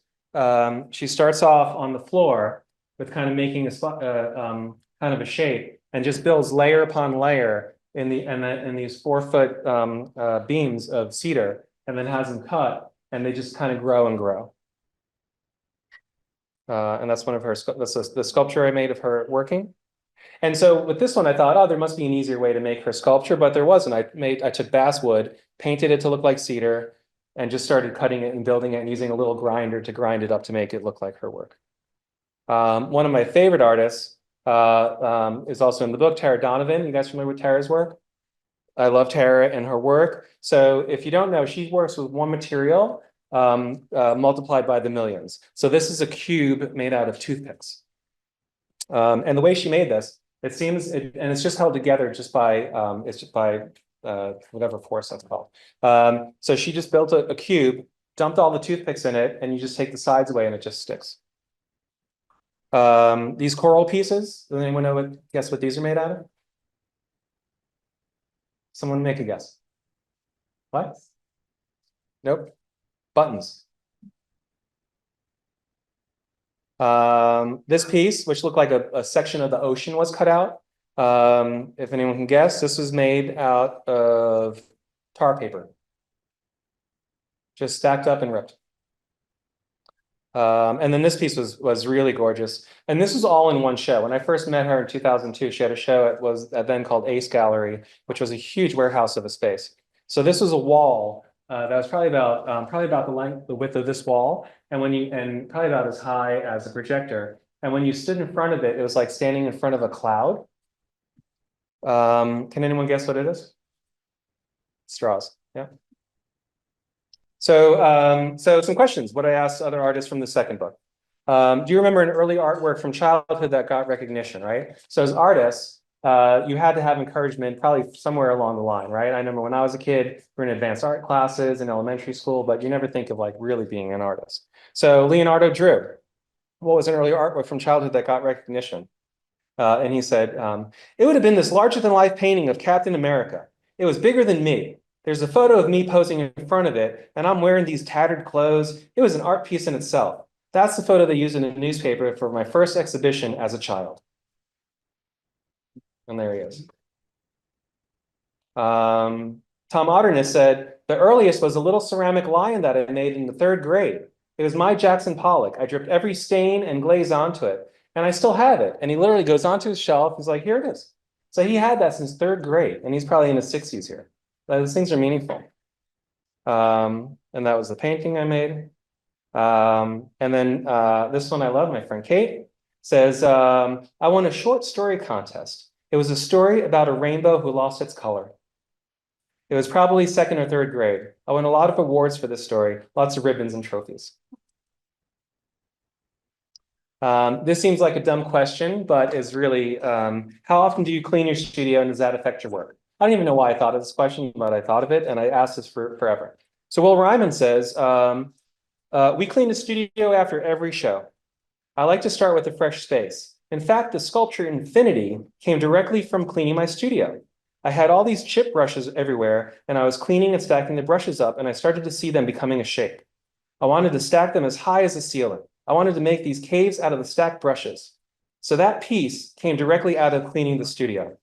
she starts off on the floor with kind of making a spot, kind of a shape, and just builds layer upon layer in these 4-foot beams of cedar, and then has them cut, and they just kind of grow and grow. And that's one of her, that's the sculpture I made of her working. And so with this one, I thought, oh, there must be an easier way to make her sculpture, but there wasn't. I took basswood, painted it to look like cedar, and just started cutting it and building it and using a little grinder to grind it up to make it look like her work. One of my favorite artists is also in the book, Tara Donovan. You guys familiar with Tara's work? I love Tara and her work. So if you don't know, she works with one material multiplied by the millions. So this is a cube made out of toothpicks. And the way she made this, it seems, and it's just held together just by, whatever force that's called. So she just built a cube, dumped all the toothpicks in it, and you just take the sides away and it just sticks. These coral pieces, does anyone know guess what these are made out of? Someone make a guess. What? Nope. Buttons. This piece, which looked like a section of the ocean, was cut out. If anyone can guess, this was made out of tar paper. Just stacked up and ripped. And then this piece was really gorgeous. And this was all in one show. When I first met her in 2002, she had a show. It was then called Ace Gallery, which was a huge warehouse of a space. So this was a wall that was probably about the width of this wall, and probably about as high as a projector. And when you stood in front of it, it was like standing in front of a cloud. Can anyone guess what it is? Straws. Yeah. So, some questions. What I asked other artists from the second book. Do you remember an early artwork from childhood that got recognition, right? So as artists, you had to have encouragement probably somewhere along the line, right? I remember when I was a kid, we were in advanced art classes in elementary school, but you never think of like really being an artist. So Leonardo drew. What was an early artwork from childhood that got recognition? And he said, it would have been this larger than life painting of Captain America. It was bigger than me. There's a photo of me posing in front of it, and I'm wearing these tattered clothes. It was an art piece in itself. That's the photo they used in a newspaper for my first exhibition as a child. And there he is. Tom Otterness said, the earliest was a little ceramic lion that I made in the 3rd grade. It was my Jackson Pollock. I dripped every stain and glaze onto it, and I still have it. And he literally goes onto his shelf. He's like, here it is. So he had that since 3rd grade, and he's probably in his 60s here. Those things are meaningful. And that was the painting I made. And then this one I love, my friend Kate says, I won a short story contest. It was a story about a rainbow who lost its color. It was probably 2nd or 3rd grade. I won a lot of awards for this story, lots of ribbons and trophies. This seems like a dumb question, but is really, how often do you clean your studio and does that affect your work? I don't even know why I thought of this question, but I thought of it and I asked this forever. So Will Ryman says, we clean the studio after every show. I like to start with a fresh space. In fact, the sculpture Infinity came directly from cleaning my studio. I had all these chip brushes everywhere and I was cleaning and stacking the brushes up and I started to see them becoming a shape. I wanted to stack them as high as the ceiling. I wanted to make these caves out of the stacked brushes. So that piece came directly out of cleaning the studio.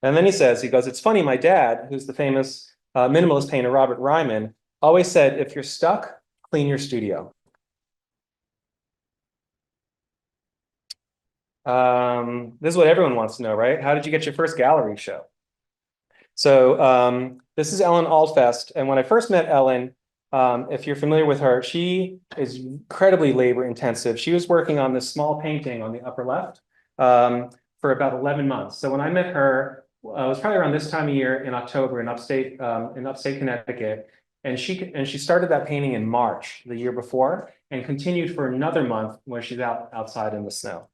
And then he goes, it's funny, my dad, who's the famous minimalist painter, Robert Ryman, always said, if you're stuck, clean your studio. This is what everyone wants to know, right? How did you get your first gallery show? So this is Ellen Altfest. And when I first met Ellen, if you're familiar with her, she is incredibly labor intensive. She was working on this small painting on the upper left for about 11 months. So when I met her, it was probably around this time of year in October in upstate Connecticut. And she started that painting in March the year before and continued for another month when she's outside in the snow.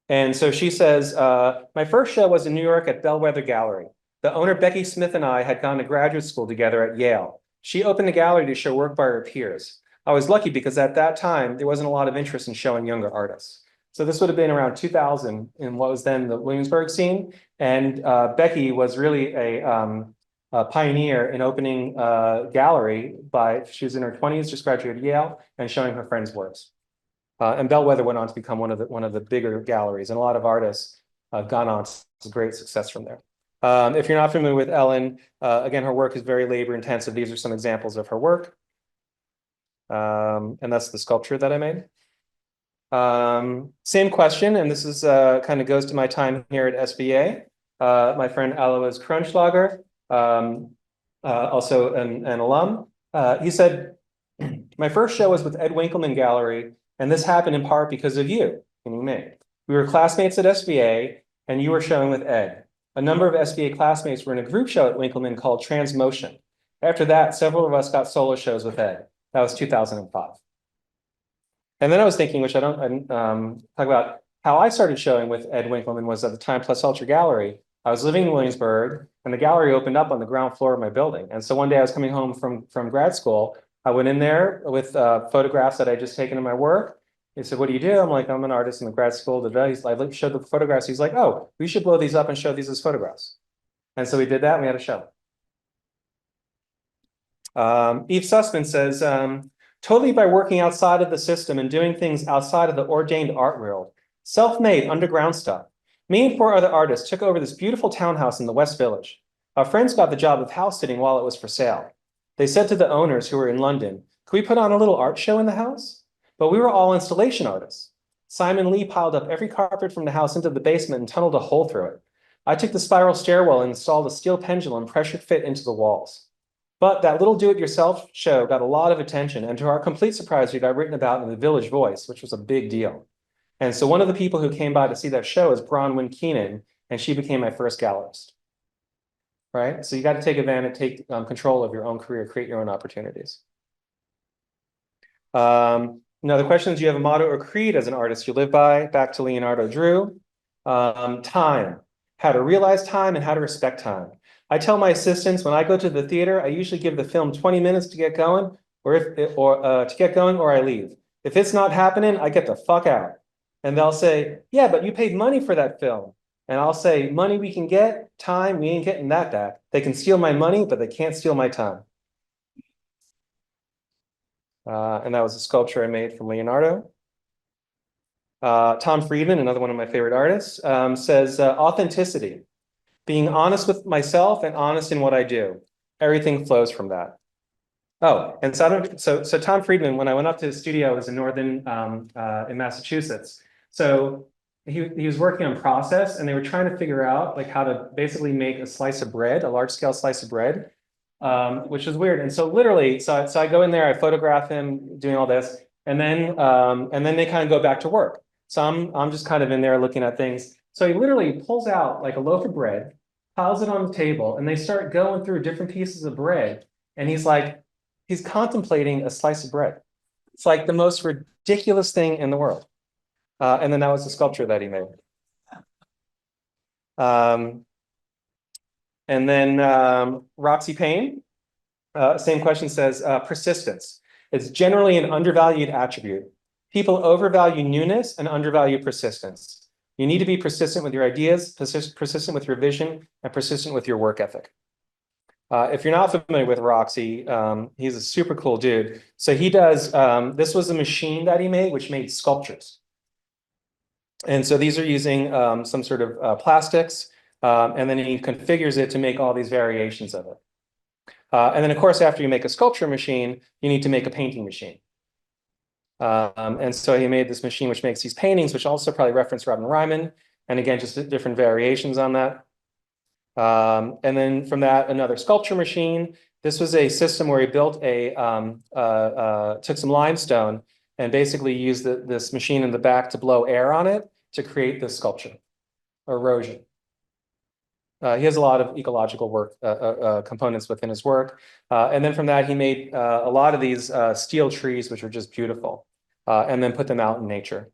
And so she says, my first show was in New York at Bellwether Gallery. The owner, Becky Smith, and I had gone to graduate school together at Yale. She opened the gallery to show work by her peers. I was lucky because at that time, there wasn't a lot of interest in showing younger artists. So this would have been around 2000 in what was then the Williamsburg scene. And Becky was really a pioneer in opening a gallery she was in her 20s, just graduated Yale, and showing her friends' works. And Bellwether went on to become one of the bigger galleries, and a lot of artists have gone on to great success from there. If you're not familiar with Ellen, again, her work is very labor intensive. These are some examples of her work. And that's the sculpture that I made. Same question, and this is kind of goes to my time here at SVA. My friend Alois Kronschlager, also an alum, he said, my first show was with Ed Winkleman Gallery, and this happened in part because of you, meaning me. We were classmates at SVA, and you were showing with Ed. A number of SVA classmates were in a group show at Winkleman called Transmotion. After that, several of us got solo shows with Ed. That was 2005. And then I was thinking, which I don't talk about, how I started showing with Ed Winkleman was at the Time Plus Ultra Gallery. I was living in Williamsburg, and the gallery opened up on the ground floor of my building. And so one day I was coming home from grad school. I went in there with photographs that I just taken in my work. He said, what do you do? I'm like, I'm an artist in the grad school. I showed the photographs. He's like, oh, we should blow these up and show these as photographs. And so we did that, and we had a show. Eve Sussman says, totally by working outside of the system and doing things outside of the ordained art world, self-made underground stuff. Me and 4 other artists took over this beautiful townhouse in the West Village. Our friends got the job of house sitting while it was for sale. They said to the owners who were in London, could we put on a little art show in the house? But we were all installation artists. Simon Lee piled up every carpet from the house into the basement and tunneled a hole through it. I took the spiral stairwell and installed a steel pendulum pressure fit into the walls. But that little do-it-yourself show got a lot of attention, and to our complete surprise, we got written about in the Village Voice, which was a big deal. And so one of the people who came by to see that show is Bronwyn Keenan, and she became my first gallerist. Right? So you got to take advantage, take control of your own career, create your own opportunities. Now the question is, do you have a motto or creed as an artist you live by? Back to Leonardo Drew. Time. How to realize time and how to respect time. I tell my assistants when I go to the theater, I usually give the film 20 minutes to get going, or I leave. If it's not happening, I get the fuck out. And they'll say, yeah, but you paid money for that film. And I'll say, money we can get, time, we ain't getting that back. They can steal my money, but they can't steal my time. And that was a sculpture I made from Leonardo. Tom Friedman, another one of my favorite artists, says authenticity. Being honest with myself and honest in what I do. Everything flows from that. Oh, and so Tom Friedman, when I went up to his studio, it was in in Massachusetts. So he was working on process, and they were trying to figure out like how to basically make a slice of bread, a large scale slice of bread, which is weird. And so literally, so I go in there, I photograph him doing all this, and then they kind of go back to work. So I'm just kind of in there looking at things. So he literally pulls out like a loaf of bread, piles it on the table, and they start going through different pieces of bread. And he's contemplating a slice of bread. It's like the most ridiculous thing in the world. And then that was the sculpture that he made. And then Roxy Payne, same question, says persistence. It's generally an undervalued attribute. People overvalue newness and undervalue persistence. You need to be persistent with your ideas, persistent with your vision, and persistent with your work ethic. If you're not familiar with Roxy, he's a super cool dude. So he does, this was a machine that he made, which made sculptures. And so these are using some sort of plastics, and then he configures it to make all these variations of it. And then, of course, after you make a sculpture machine, you need to make a painting machine. And so he made this machine which makes these paintings, which also probably reference Robin Ryman. And again, just different variations on that. And then from that, another sculpture machine. This was a system where he built took some limestone and basically used this machine in the back to blow air on it to create this sculpture, erosion. He has a lot of ecological work components within his work. And then from that, he made a lot of these steel trees, which are just beautiful, and then put them out in nature.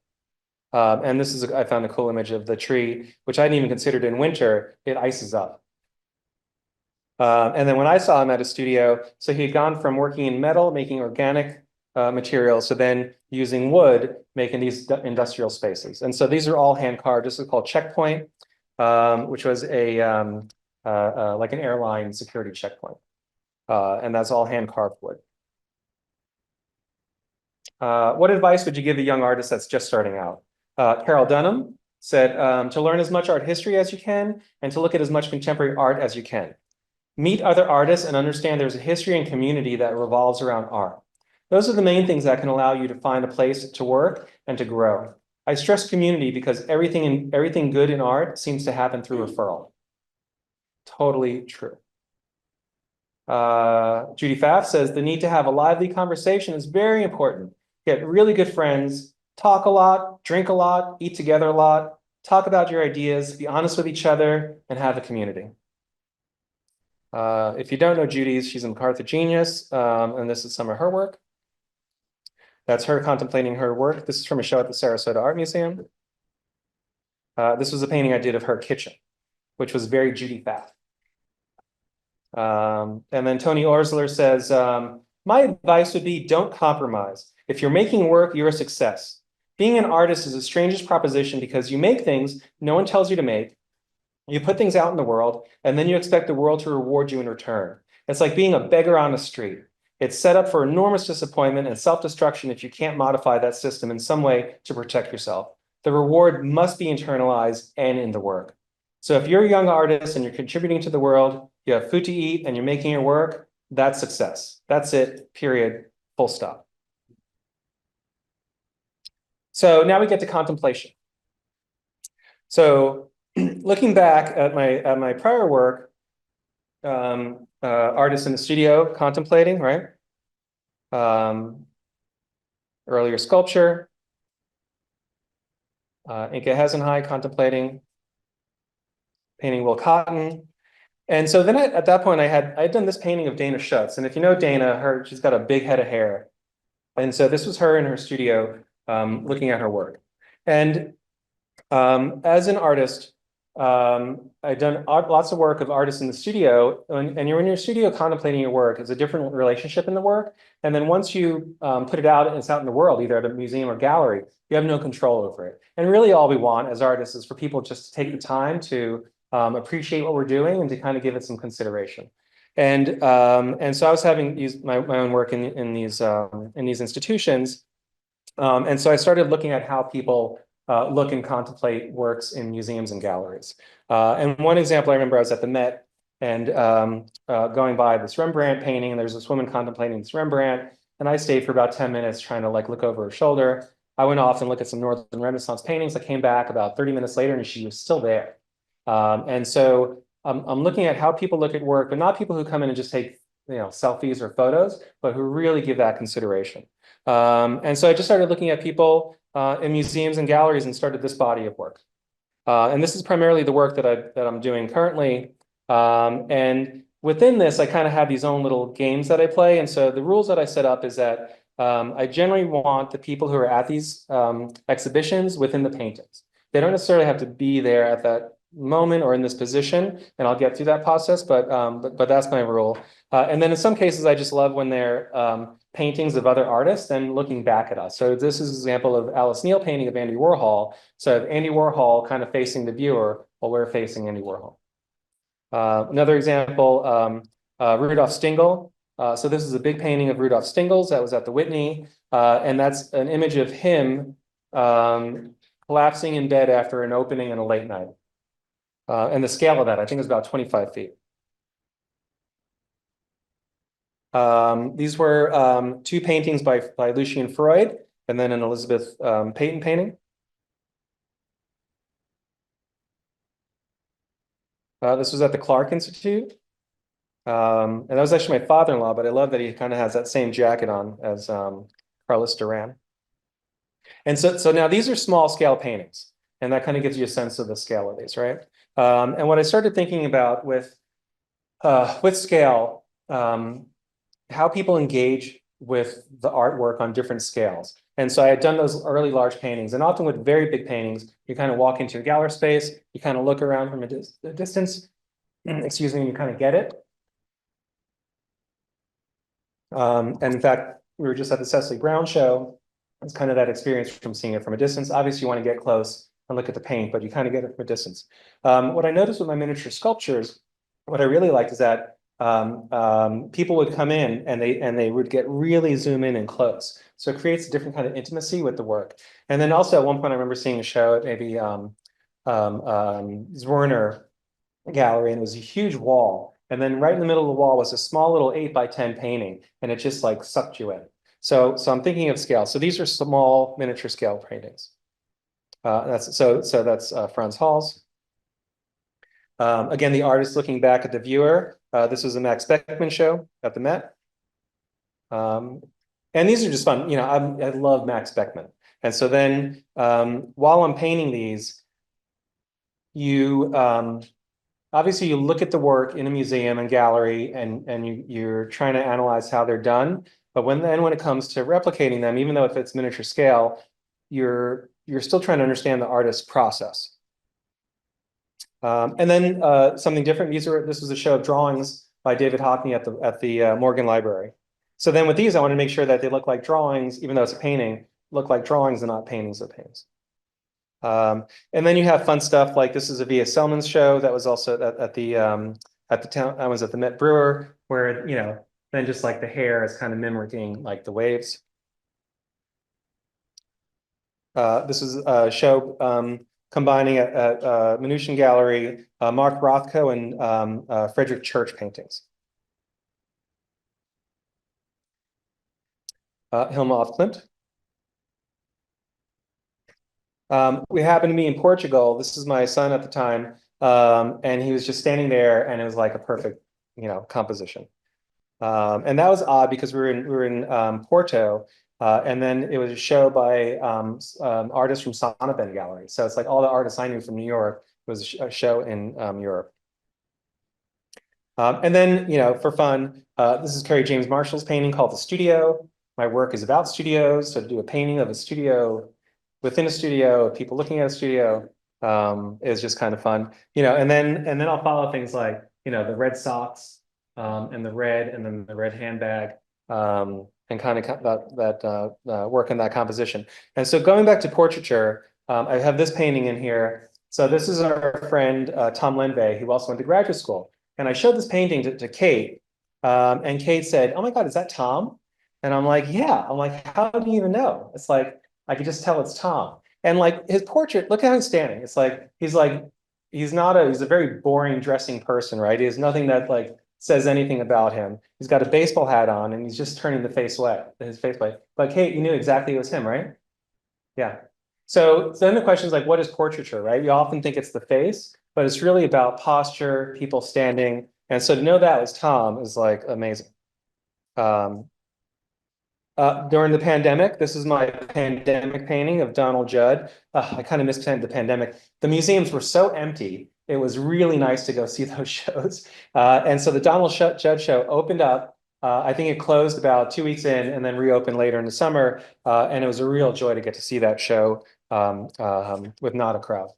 And this is, I found a cool image of the tree, which I hadn't even considered in winter, it ices up. And then when I saw him at a studio, so he had gone from working in metal, making organic materials to then using wood, making these industrial spaces. And so these are all hand carved. This is called Checkpoint, which was a like an airline security checkpoint. And that's all hand carved wood. What advice would you give a young artist that's just starting out? Carol Dunham said to learn as much art history as you can and to look at as much contemporary art as you can. Meet other artists and understand there's a history and community that revolves around art. Those are the main things that can allow you to find a place to work and to grow. I stress community because everything good in art seems to happen through referral. Totally true. Judy Pfaff says the need to have a lively conversation is very important. Get really good friends, talk a lot, drink a lot, eat together a lot, talk about your ideas, be honest with each other, and have a community. If you don't know Judy's, she's a MacArthur Genius, and this is some of her work. That's her contemplating her work. This is from a show at the Sarasota Art Museum. This was a painting I did of her kitchen, which was very Judy Pfaff. And then Tony Orsler says, my advice would be don't compromise. If you're making work, you're a success. Being an artist is the strangest proposition because you make things no one tells you to make. You put things out in the world, and then you expect the world to reward you in return. It's like being a beggar on the street. It's set up for enormous disappointment and self-destruction if you can't modify that system in some way to protect yourself. The reward must be internalized and in the work. So if you're a young artist and you're contributing to the world, you have food to eat and you're making your work, that's success. That's it, period, full stop. So now we get to contemplation. So looking back at my prior work, artists in the studio contemplating, right? Earlier sculpture, Inka Hesenhai contemplating, painting Will Cotton. And so then at that point, I'd done this painting of Dana Schutz. And if you know Dana, she's got a big head of hair. And so this was her in her studio looking at her work. And as an artist, I'd done lots of work of artists in the studio, and you're in your studio contemplating your work. It's a different relationship in the work. And then once you put it out and it's out in the world, either at a museum or gallery, you have no control over it. And really all we want as artists is for people just to take the time to appreciate what we're doing and to kind of give it some consideration. And so I was having my own work in these institutions. And so I started looking at how people look and contemplate works in museums and galleries. And one example I remember, I was at the Met and going by this Rembrandt painting, and there's this woman contemplating this Rembrandt, and I stayed for about 10 minutes trying to like look over her shoulder. I went off and looked at some Northern Renaissance paintings. I came back about 30 minutes later and she was still there. And so I'm looking at how people look at work, but not people who come in and just take selfies or photos, but who really give that consideration. And so I just started looking at people in museums and galleries and started this body of work. And this is primarily the work that I'm doing currently. And within this, I kind of have these own little games that I play. And so the rules that I set up is that I generally want the people who are at these exhibitions within the paintings. They don't necessarily have to be there at that moment or in this position, and I'll get through that process, but that's my rule. And then in some cases, I just love when they're paintings of other artists and looking back at us. So this is an example of Alice Neal painting of Andy Warhol. So Andy Warhol kind of facing the viewer while we're facing Andy Warhol. Another example, Rudolf Stingel. So this is a big painting of Rudolf Stingels that was at the Whitney, and that's an image of him collapsing in bed after an opening in a late night. And the scale of that, I think, is about 25 feet. These were two paintings by Lucian Freud, and then an Elizabeth Peyton painting. This was at the Clark Institute. And that was actually my father-in-law, but I love that he kind of has that same jacket on as Carlos Duran. And so now these are small scale paintings, and that kind of gives you a sense of the scale of these, right? And what I started thinking about with scale, how people engage with the artwork on different scales. And so I had done those early large paintings, and often with very big paintings, you kind of walk into a gallery space, you kind of look around from a distance, excuse me, and you kind of get it. And in fact, we were just at the Cecily Brown show. It's kind of that experience from seeing it from a distance. Obviously, you want to get close and look at the paint, but you kind of get it from a distance. What I noticed with my miniature sculptures, what I really liked is that people would come in and they would get really zoom in and close. So it creates a different kind of intimacy with the work. And then also at one point, I remember seeing a show at maybe Zwirner Gallery, and it was a huge wall. And then right in the middle of the wall was a small little 8x10 painting, and it just like sucked you in. So I'm thinking of scale. So these are small miniature scale paintings. That's Frans Hals. Again, the artist looking back at the viewer. This was a Max Beckman show at the Met. And these are just fun. You know, I love Max Beckman. And so then while I'm painting these, you obviously you look at the work in a museum and gallery, and you're trying to analyze how they're done. But when it comes to replicating them, even though if it's miniature scale, you're still trying to understand the artist's process. And then something different. This was a show of drawings by David Hockney at the Morgan Library. So then with these, I want to make sure that they look like drawings, even though it's a painting, look like drawings and not paintings of paintings. And then you have fun stuff like this is a V.S. Selman's show that was also at the town. I was at the Met Brewer, where then just like the hair is kind of mimicking like the waves. This is a show combining at Minution Gallery, Mark Rothko and Frederick Church paintings. Hilma af Klint. We happened to be in Portugal. This is my son at the time, and he was just standing there, and it was like a perfect, composition. And that was odd because we were in Porto, and then it was a show by artists from Sonnabend Gallery. So it's like all the artists I knew from New York. It was a show in Europe. And then, for fun, this is Kerry James Marshall's painting called The Studio. My work is about studios, so to do a painting of a studio within a studio, people looking at a studio, is just kind of fun, and then I'll follow things like, the red socks, and the red, and then the red handbag, and kind of that work in that composition. And so going back to portraiture, I have this painting in here. So this is our friend, Tom Lenve, who also went to graduate school. And I showed this painting to Kate, and Kate said, "Oh my God, is that Tom?" And I'm like, "Yeah." I'm like, "How do you even know?" It's like, I could just tell it's Tom. And like his portrait, look how he's standing. It's like, he's a very boring dressing person, right? He has nothing that like says anything about him. He's got a baseball hat on and he's just turning his face away. But Kate, you knew exactly it was him, right? Yeah. So then the question is like, what is portraiture, right? You often think it's the face, but it's really about posture, people standing. And so to know that was Tom is like amazing. During the pandemic, this is my pandemic painting of Donald Judd. I kind of missed the pandemic. The museums were so empty. It was really nice to go see those shows. And so the Donald Judd show opened up. I think it closed about 2 weeks in and then reopened later in the summer. And it was a real joy to get to see that show with not a crowd.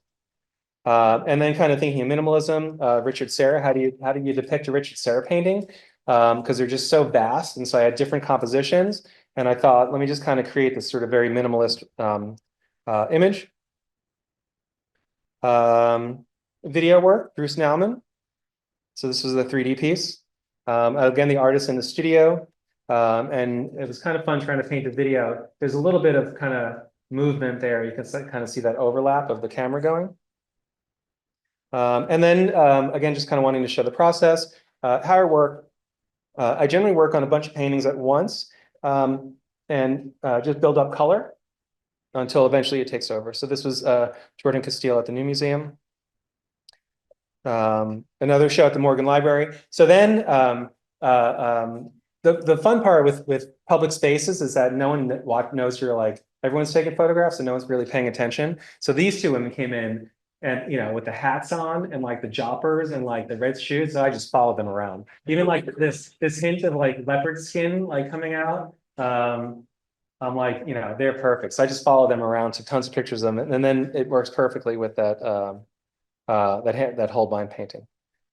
And then kind of thinking of minimalism, Richard Serra, how do you depict a Richard Serra painting? Because they're just so vast. And so I had different compositions. And I thought, let me just kind of create this sort of very minimalist image. Video work, Bruce Nauman. So this was a 3D piece. Again, the artist in the studio. And it was kind of fun trying to paint the video. There's a little bit of kind of movement there. You can kind of see that overlap of the camera going. And then, again, just kind of wanting to show the process. How I work. I generally work on a bunch of paintings at once. And just build up color until eventually it takes over. So this was Jordan Castile at the New Museum. Another show at the Morgan Library. So then the fun part with public spaces is that no one knows you're like, everyone's taking photographs and no one's really paying attention. So these two women came in and, with the hats on and like the joppers and like the red shoes. So I just followed them around. Even like this hint of like leopard skin, like coming out. I'm like, they're perfect. So I just follow them around, took tons of pictures of them, and then it works perfectly with that Holbein painting.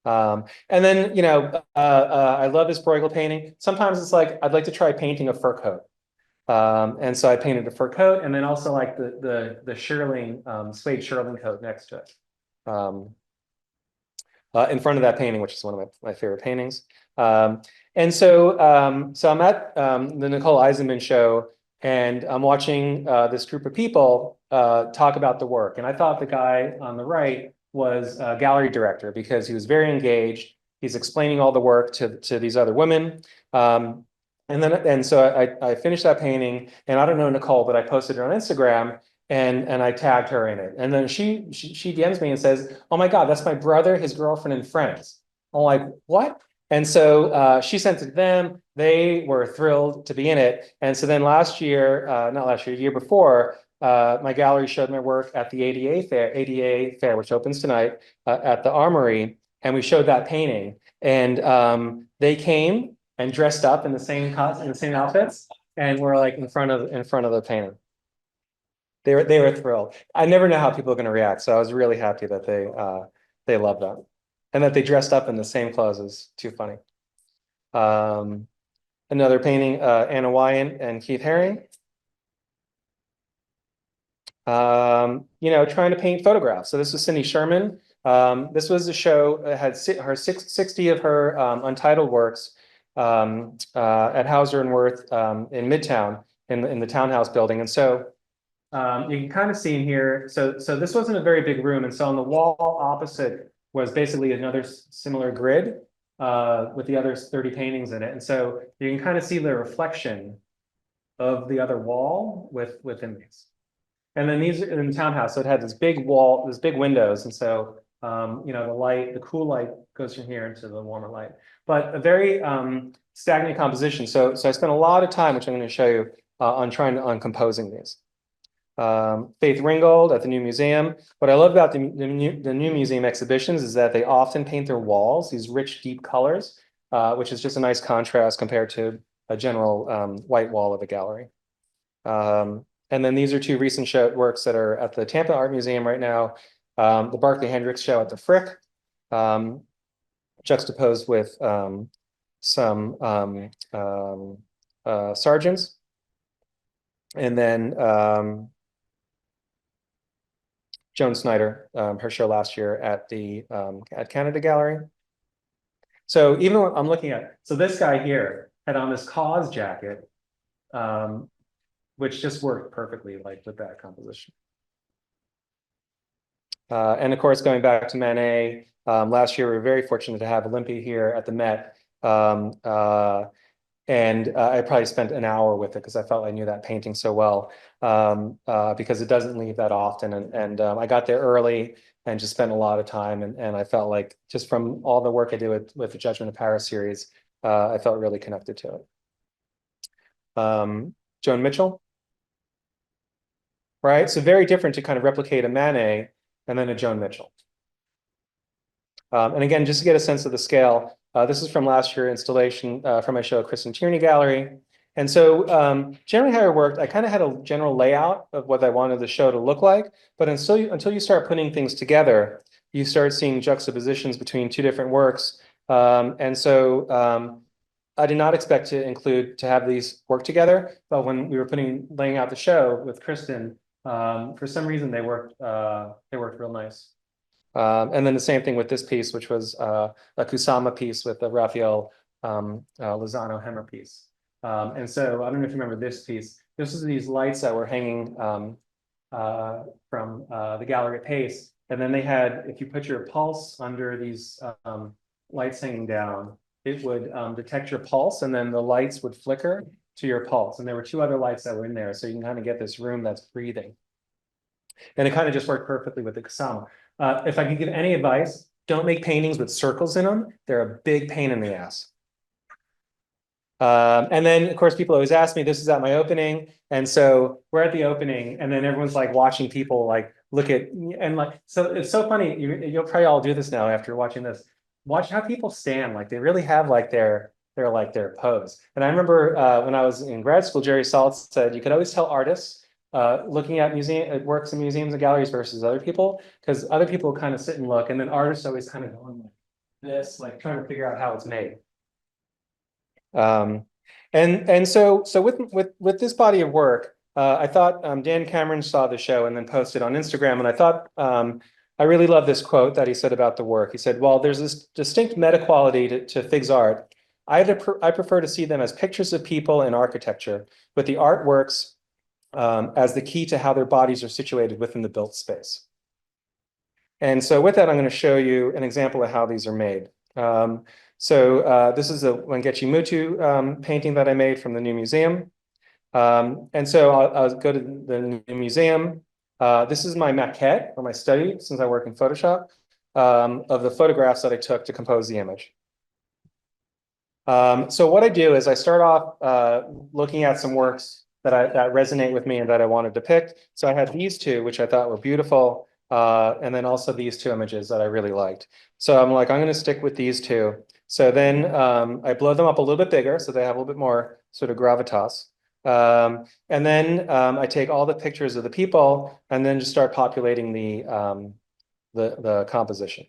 And then I love this Bruegel painting. Sometimes it's like I'd like to try painting a fur coat. And so I painted a fur coat and then also like the shearling, suede shearling coat next to it. In front of that painting, which is one of my favorite paintings. And so I'm at the Nicole Eisenman show, and I'm watching this group of people talk about the work. And I thought the guy on the right was a gallery director because he was very engaged. He's explaining all the work to these other women. And so I finished that painting, and I don't know Nicole, but I posted it on Instagram, and I tagged her in it. And then she DMs me and says, "Oh my God, that's my brother, his girlfriend, and friends." I'm like, "What?" And so she sent it to them. They were thrilled to be in it. And so then last year, not last year, the year before, my gallery showed my work at the ADA Fair, which opens tonight at the Armory, and we showed that painting. And they came and dressed up in the same outfits, and we're like in front of the painting. They were thrilled. I never know how people are going to react, so I was really happy that they loved that, and that they dressed up in the same clothes is too funny. Another painting, Anna Wyant and Keith Haring. Trying to paint photographs. So this was Cindy Sherman. This was a show that had her 60 of her untitled works at Hauser and Wirth in Midtown in the townhouse building, and so. You can kind of see in here, so this wasn't a very big room, and so on the wall opposite was basically another similar grid with the other 30 paintings in it. And so you can kind of see the reflection of the other wall within these. And then these are in the townhouse, so it had this big wall, this big windows, and so the cool light goes from here into the warmer light. But a very stagnant composition. So I spent a lot of time, which I'm going to show you, on composing these. Faith Ringgold at the New Museum. What I love about the New Museum exhibitions is that they often paint their walls these rich, deep colors, which is just a nice contrast compared to a general white wall of a gallery. And then these are two recent works that are at the Tampa Art Museum right now. The Barclay Hendricks show at the Frick, juxtaposed with some Sargents. And then Joan Snyder, her show last year at Canada Gallery. So even when I'm looking at, so this guy here had on this KAWS jacket, which just worked perfectly like with that composition. And of course, going back to Manet, last year we were very fortunate to have Olympia here at the Met. And I probably spent an hour with it because I felt I knew that painting so well, because it doesn't leave that often. And I got there early and just spent a lot of time. And I felt like just from all the work I did with the Judgment of Paris series, I felt really connected to it. Joan Mitchell. Right? So very different to kind of replicate a Manet and then a Joan Mitchell. And again, just to get a sense of the scale, this is from last year's installation from my show at Kristen Tierney Gallery. And so generally how it worked, I kind of had a general layout of what I wanted the show to look like, but until you start putting things together, you start seeing juxtapositions between two different works. And so I did not expect to have these work together, but when we were laying out the show with Kristen, for some reason they worked real nice. And then the same thing with this piece, which was a Kusama piece with the Raphael Lozano Hemmer piece. And so I don't know if you remember this piece. This is these lights that were hanging from the gallery at Pace. And then they had, if you put your pulse under these lights hanging down, it would detect your pulse, and then the lights would flicker to your pulse. And there were two other lights that were in there, so you can kind of get this room that's breathing. And it kind of just worked perfectly with the Kusama. If I could give any advice, don't make paintings with circles in them. They're a big pain in the ass. And then, of course, people always ask me, this is at my opening. And so we're at the opening, and then everyone's like watching people like look at, and like, so it's so funny. You'll probably all do this now after watching this. Watch how people stand. Like they really have like their pose. And I remember when I was in grad school, Jerry Saltz said, you could always tell artists looking at works in museums and galleries versus other people, because other people kind of sit and look, and then artists always kind of go like this, like trying to figure out how it's made. And so with this body of work, I thought Dan Cameron saw the show and then posted on Instagram, and I thought I really love this quote that he said about the work. He said, "While there's this distinct meta quality to Fig's art, I prefer to see them as pictures of people and architecture, with the artworks as the key to how their bodies are situated within the built space." And so with that, I'm going to show you an example of how these are made. This is a Wangechi Mutu painting that I made from the new museum. And so I'll go to the new museum. This is my maquette or my study, since I work in Photoshop, of the photographs that I took to compose the image. So what I do is I start off looking at some works that resonate with me and that I want to depict. So I had these two, which I thought were beautiful, and then also these two images that I really liked. So I'm like, I'm going to stick with these two. So then I blow them up a little bit bigger, so they have a little bit more sort of gravitas. And then I take all the pictures of the people and then just start populating the composition.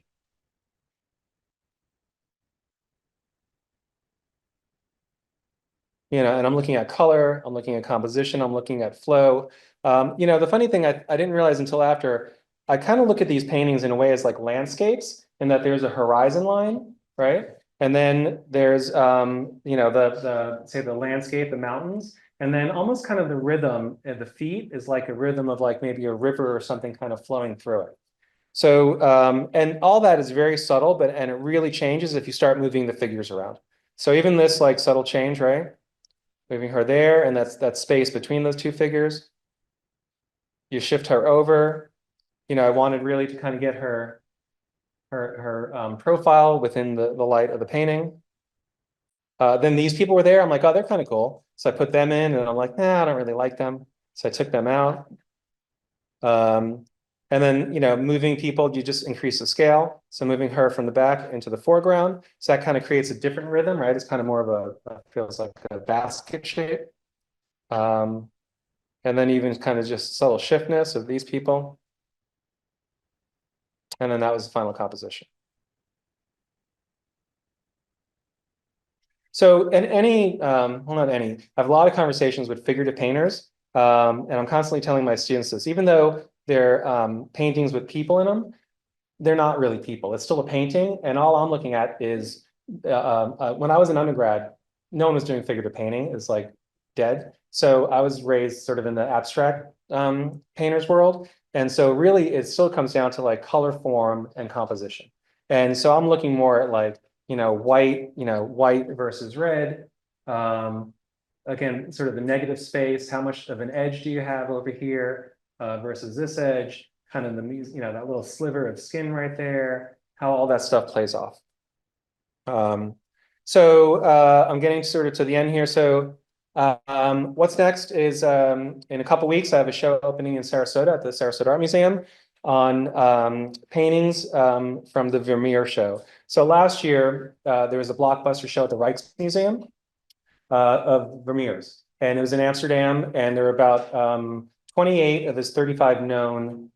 And I'm looking at color, I'm looking at composition, I'm looking at flow. The funny thing I didn't realize until after, I kind of look at these paintings in a way as like landscapes, in that there's a horizon line, right? And then there's say the landscape, the mountains, and then almost kind of the rhythm of the feet is like a rhythm of like maybe a river or something kind of flowing through it. So and all that is very subtle, and it really changes if you start moving the figures around. So even this like subtle change, right? Moving her there, and that's that space between those two figures. You shift her over. I wanted really to kind of get her profile within the light of the painting. Then these people were there. I'm like, oh, they're kind of cool. So I put them in, and I'm like, nah, I don't really like them. So I took them out. And then, moving people, you just increase the scale. So moving her from the back into the foreground. So that kind of creates a different rhythm, right? It's kind of more of feels like a basket shape. And then even kind of just subtle shiftness of these people. And then that was the final composition. So not any, I have a lot of conversations with figurative painters. And I'm constantly telling my students this, even though they're paintings with people in them, they're not really people. It's still a painting. And all I'm looking at is, when I was an undergrad, no one was doing figurative painting. It's like dead. So I was raised sort of in the abstract painter's world. And so really it still comes down to like color, form, and composition. And so I'm looking more at like, white versus red. Again, sort of the negative space, how much of an edge do you have over here versus this edge, kind of that little sliver of skin right there, how all that stuff plays off. So I'm getting sort of to the end here. So what's next is in a couple weeks, I have a show opening in Sarasota at the Sarasota Art Museum on paintings from the Vermeer show. So last year, there was a blockbuster show at the Rijksmuseum of Vermeer's, and it was in Amsterdam, and there were about 28 of his 35 known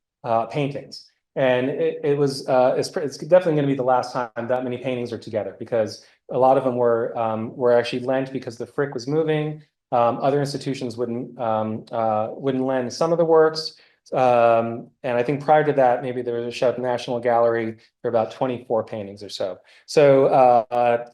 paintings. And it's definitely going to be the last time that many paintings are together, because a lot of them were actually lent because the Frick was moving. Other institutions wouldn't lend some of the works. And I think prior to that, maybe there was a show at the National Gallery for about 24 paintings or so. So,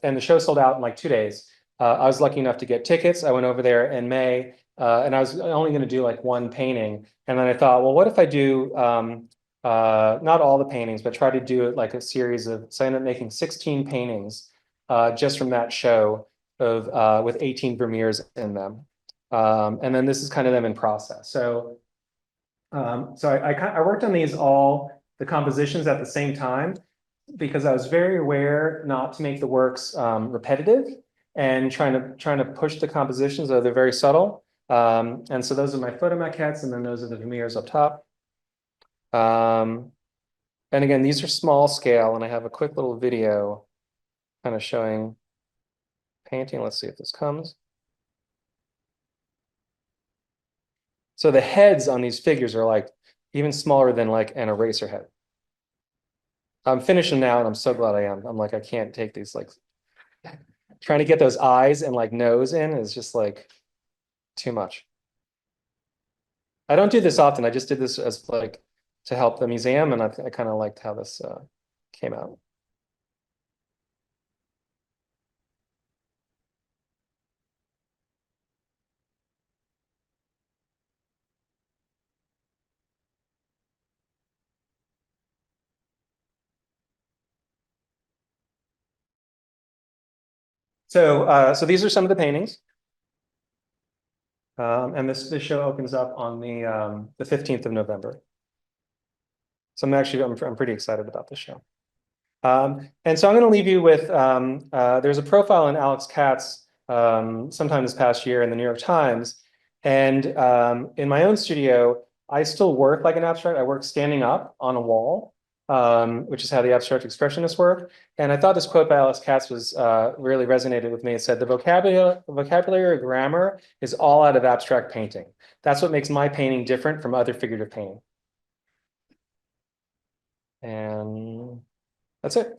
and the show sold out in like 2 days. I was lucky enough to get tickets. I went over there in May, and I was only going to do like one painting. And then I thought, well, what if I do not all the paintings, but try to do it like a series of, so I ended up making 16 paintings just from that show with 18 Vermeers in them. And then this is kind of them in process. So I worked on the compositions at the same time, because I was very aware not to make the works repetitive, and trying to push the compositions, though they're very subtle. And so those are my photo maquettes, and then those are the Vermeers up top. And again, these are small scale, and I have a quick little video kind of showing painting. Let's see if this comes. So the heads on these figures are like even smaller than like an eraser head. I'm finishing now, and I'm so glad I am. I'm like, I can't take these like trying to get those eyes and like nose in is just like too much. I don't do this often. I just did this as like to help the museum, and I kind of liked how this came out. So these are some of the paintings. And this show opens up on the 15th of November. So I'm pretty excited about this show. And so I'm going to leave you with there's a profile in Alex Katz sometime this past year in the New York Times. And in my own studio, I still work like an abstract. I work standing up on a wall, which is how the abstract expressionists work. And I thought this quote by Alex Katz was really resonated with me. It said, the vocabulary or grammar is all out of abstract painting. That's what makes my painting different from other figurative painting. And that's it.